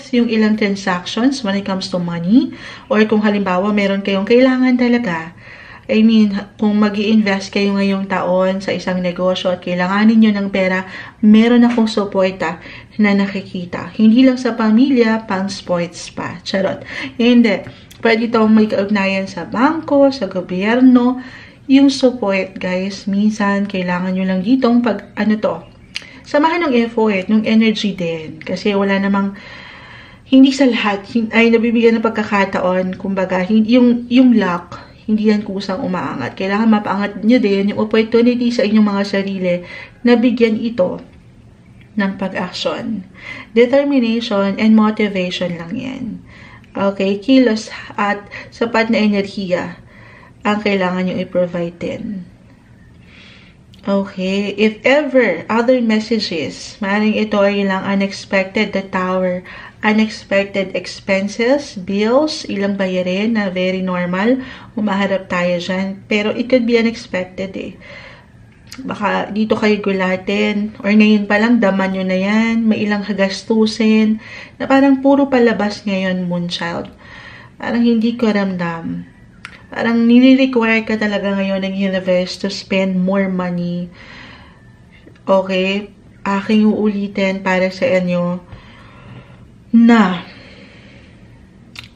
yung ilang transactions when it comes to money. Or kung halimbawa, meron kayong kailangan talaga. I mean, kung mag-i-invest kayo ngayong taon sa isang negosyo at kailanganin nyo ng pera, meron akong suporta na nakikita. Hindi lang sa pamilya, pang sports pa. Charot. Hindi. Pwede itong may kaugnayan sa bangko, sa gobyerno. Yung support, guys, minsan kailangan nyo lang ditong samahan ng effort, ng energy din. Kasi wala namang, hindi sa lahat, ay nabibigyan ng pagkakataon, kumbaga, yung luck, hindi yan kusang umaangat. Kailangan mapaangat nyo din yung opportunity sa inyong mga sarili na bigyan ito ng pag-action. Determination and motivation lang yan. Okay, kilos at sapat na enerhiya ang kailangan nyo i-provide din. Okay, if ever, other messages, maaaring ito ay lang unexpected, the tower, unexpected expenses, bills, ilang bayarin na very normal, umaharap tayo dyan, pero it could be unexpected eh. Baka dito kayo gulatin, or ngayon pa lang, daman nyo na yan, may ilang hagastusin, na parang puro palabas ngayon, Moonchild. Parang hindi ko ramdam. Parang nire-require ka talaga ngayon ng universe to spend more money. Okay? Aking uulitin para sa inyo na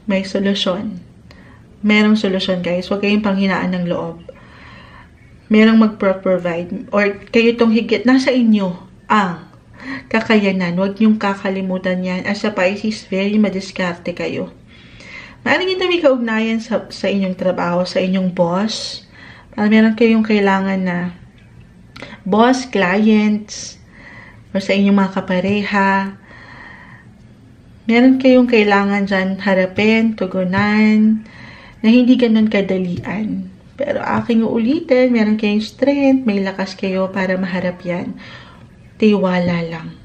may solusyon. Merong solusyon, guys. Huwag kayong panghinaan ng loob. Merong mag-provide. Or kayo itong higit. Nasa inyo ang kakayanan. Huwag niyong kakalimutan yan. As a Pisces, very madiskarte kayo. Maaaring ito may kaugnayan sa inyong trabaho, sa inyong boss. Meron kayong kailangan na boss, clients, or sa inyong mga kapareha. Meron kayong kailangan dyan harapin, tugunan, na hindi ganun kadalian. Pero aking uulitin, meron kayong strength, may lakas kayo para maharap yan. Tiwala lang.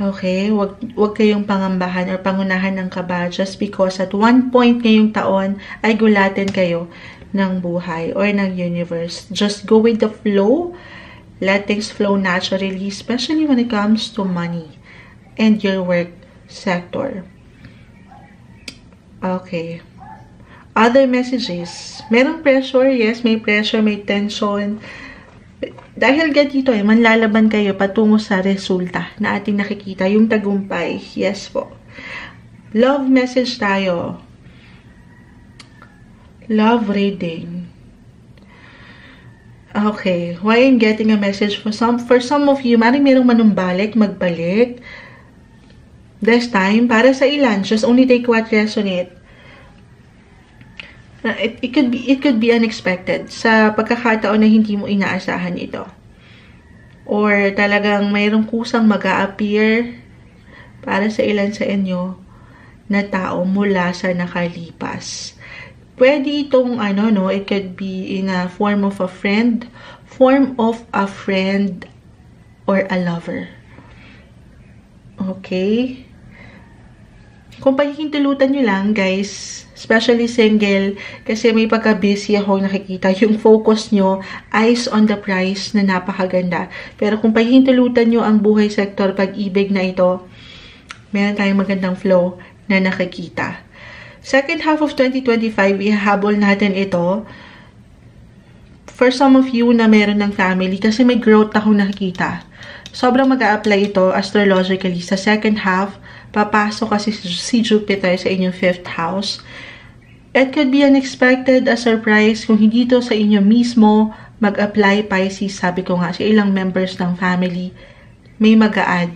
Okay, wag kayong pangambahan or pangunahan ng kaba just because at one point ngayong taon ay gulatin kayo ng buhay or ng universe. Just go with the flow. Let things flow naturally, especially when it comes to money and your work sector. Okay. Other messages. Merong pressure, yes, may pressure, may tension. Dahil ganito manlalaban kayo patungo sa resulta na ating nakikita, yung tagumpay. Yes po. Love message tayo. Love reading. Okay, why I'm getting a message for some of you, merong manumbalik, magbalik. This time, para sa ilan, just only take what resonate. It could be unexpected sa pagkakataon na hindi mo inaasahan ito. Or talagang mayroong kusang mag-a-appear para sa ilan sa inyo na tao mula sa nakalipas. Pwede itong it could be in a form of a friend or a lover. Okay? Kung pahihintulutan nyo lang, guys, especially single, kasi may pagka-busy ako nakikita, yung focus nyo, eyes on the prize na napakaganda. Pero kung pahihintulutan nyo ang buhay sector, pag-ibig na ito, meron tayong magandang flow na nakikita. Second half of 2025, ihahabol natin ito. For some of you na meron ng family, kasi may growth akong nakikita. Sobrang mag-a-apply ito astrologically sa second half. Papasok kasi si Jupiter sa inyong 5th house. It could be unexpected, a surprise, kung hindi ito sa inyo mismo mag-apply Pisces. Sabi ko nga, sa ilang members ng family, may mag-a-add.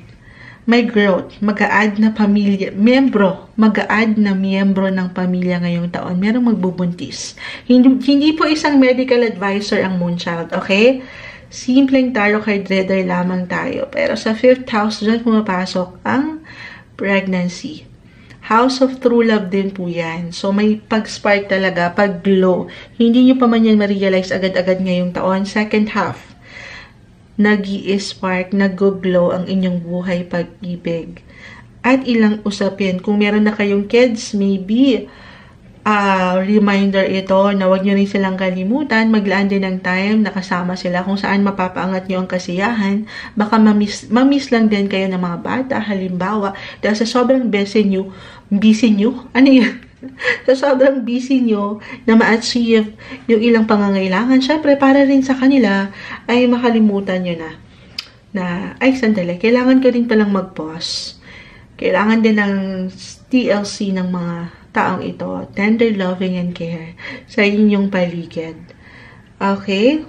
May growth, mag-a-add na pamilya, mag-a-add na miyembro ng pamilya ngayong taon. Merong magbubuntis. Hindi po isang medical advisor ang Moonchild, okay? Simpleng tarot card reader lamang tayo. Pero sa 5th house, dyan pumapasok ang pregnancy. House of True Love din po yan. So, may pag-spark talaga, pag-glow. Hindi nyo pa man yan ma-realize agad-agad ngayong taon. Second half, nag-i-spark, nag-glow ang inyong buhay pag-ibig. At ilang usapin. Kung meron na kayong kids, maybe reminder ito na wag nyo rin silang kalimutan, maglaan din ng time, nakasama sila kung saan mapapaangat nyo ang kasiyahan. Baka mamiss lang din kayo ng mga bata, halimbawa, dahil sa sobrang busy nyo, ano yun? Sa sobrang busy nyo na ma-achieve yung ilang pangangailangan, syempre para rin sa kanila ay makalimutan nyo ay sandali, kailangan ko rin palang mag-pause. Kailangan din ng TLC ng mga taong ito, tender loving and care sa inyong paligid. Okay?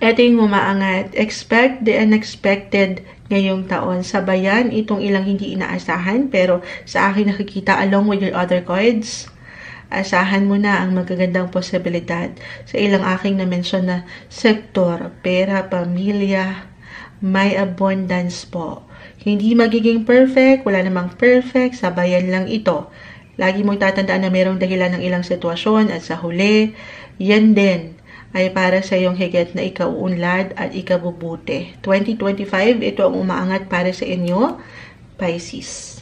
Ito yung umaangat. Expect the unexpected ngayong taon. Sabayan itong ilang hindi inaasahan, pero sa akin nakikita along with your other cards, asahan mo na ang magagandang posibilidad sa ilang aking na-mention na sektor, pera, pamilya, may abundance po. Hindi magiging perfect, wala namang perfect, sabayan lang ito. Lagi mong tatandaan na mayroong dahilan ng ilang sitwasyon at sa huli, yan din ay para sa iyong higit na ikauunlad at ikabubuti. 2025, ito ang umaangat para sa inyo, Pisces.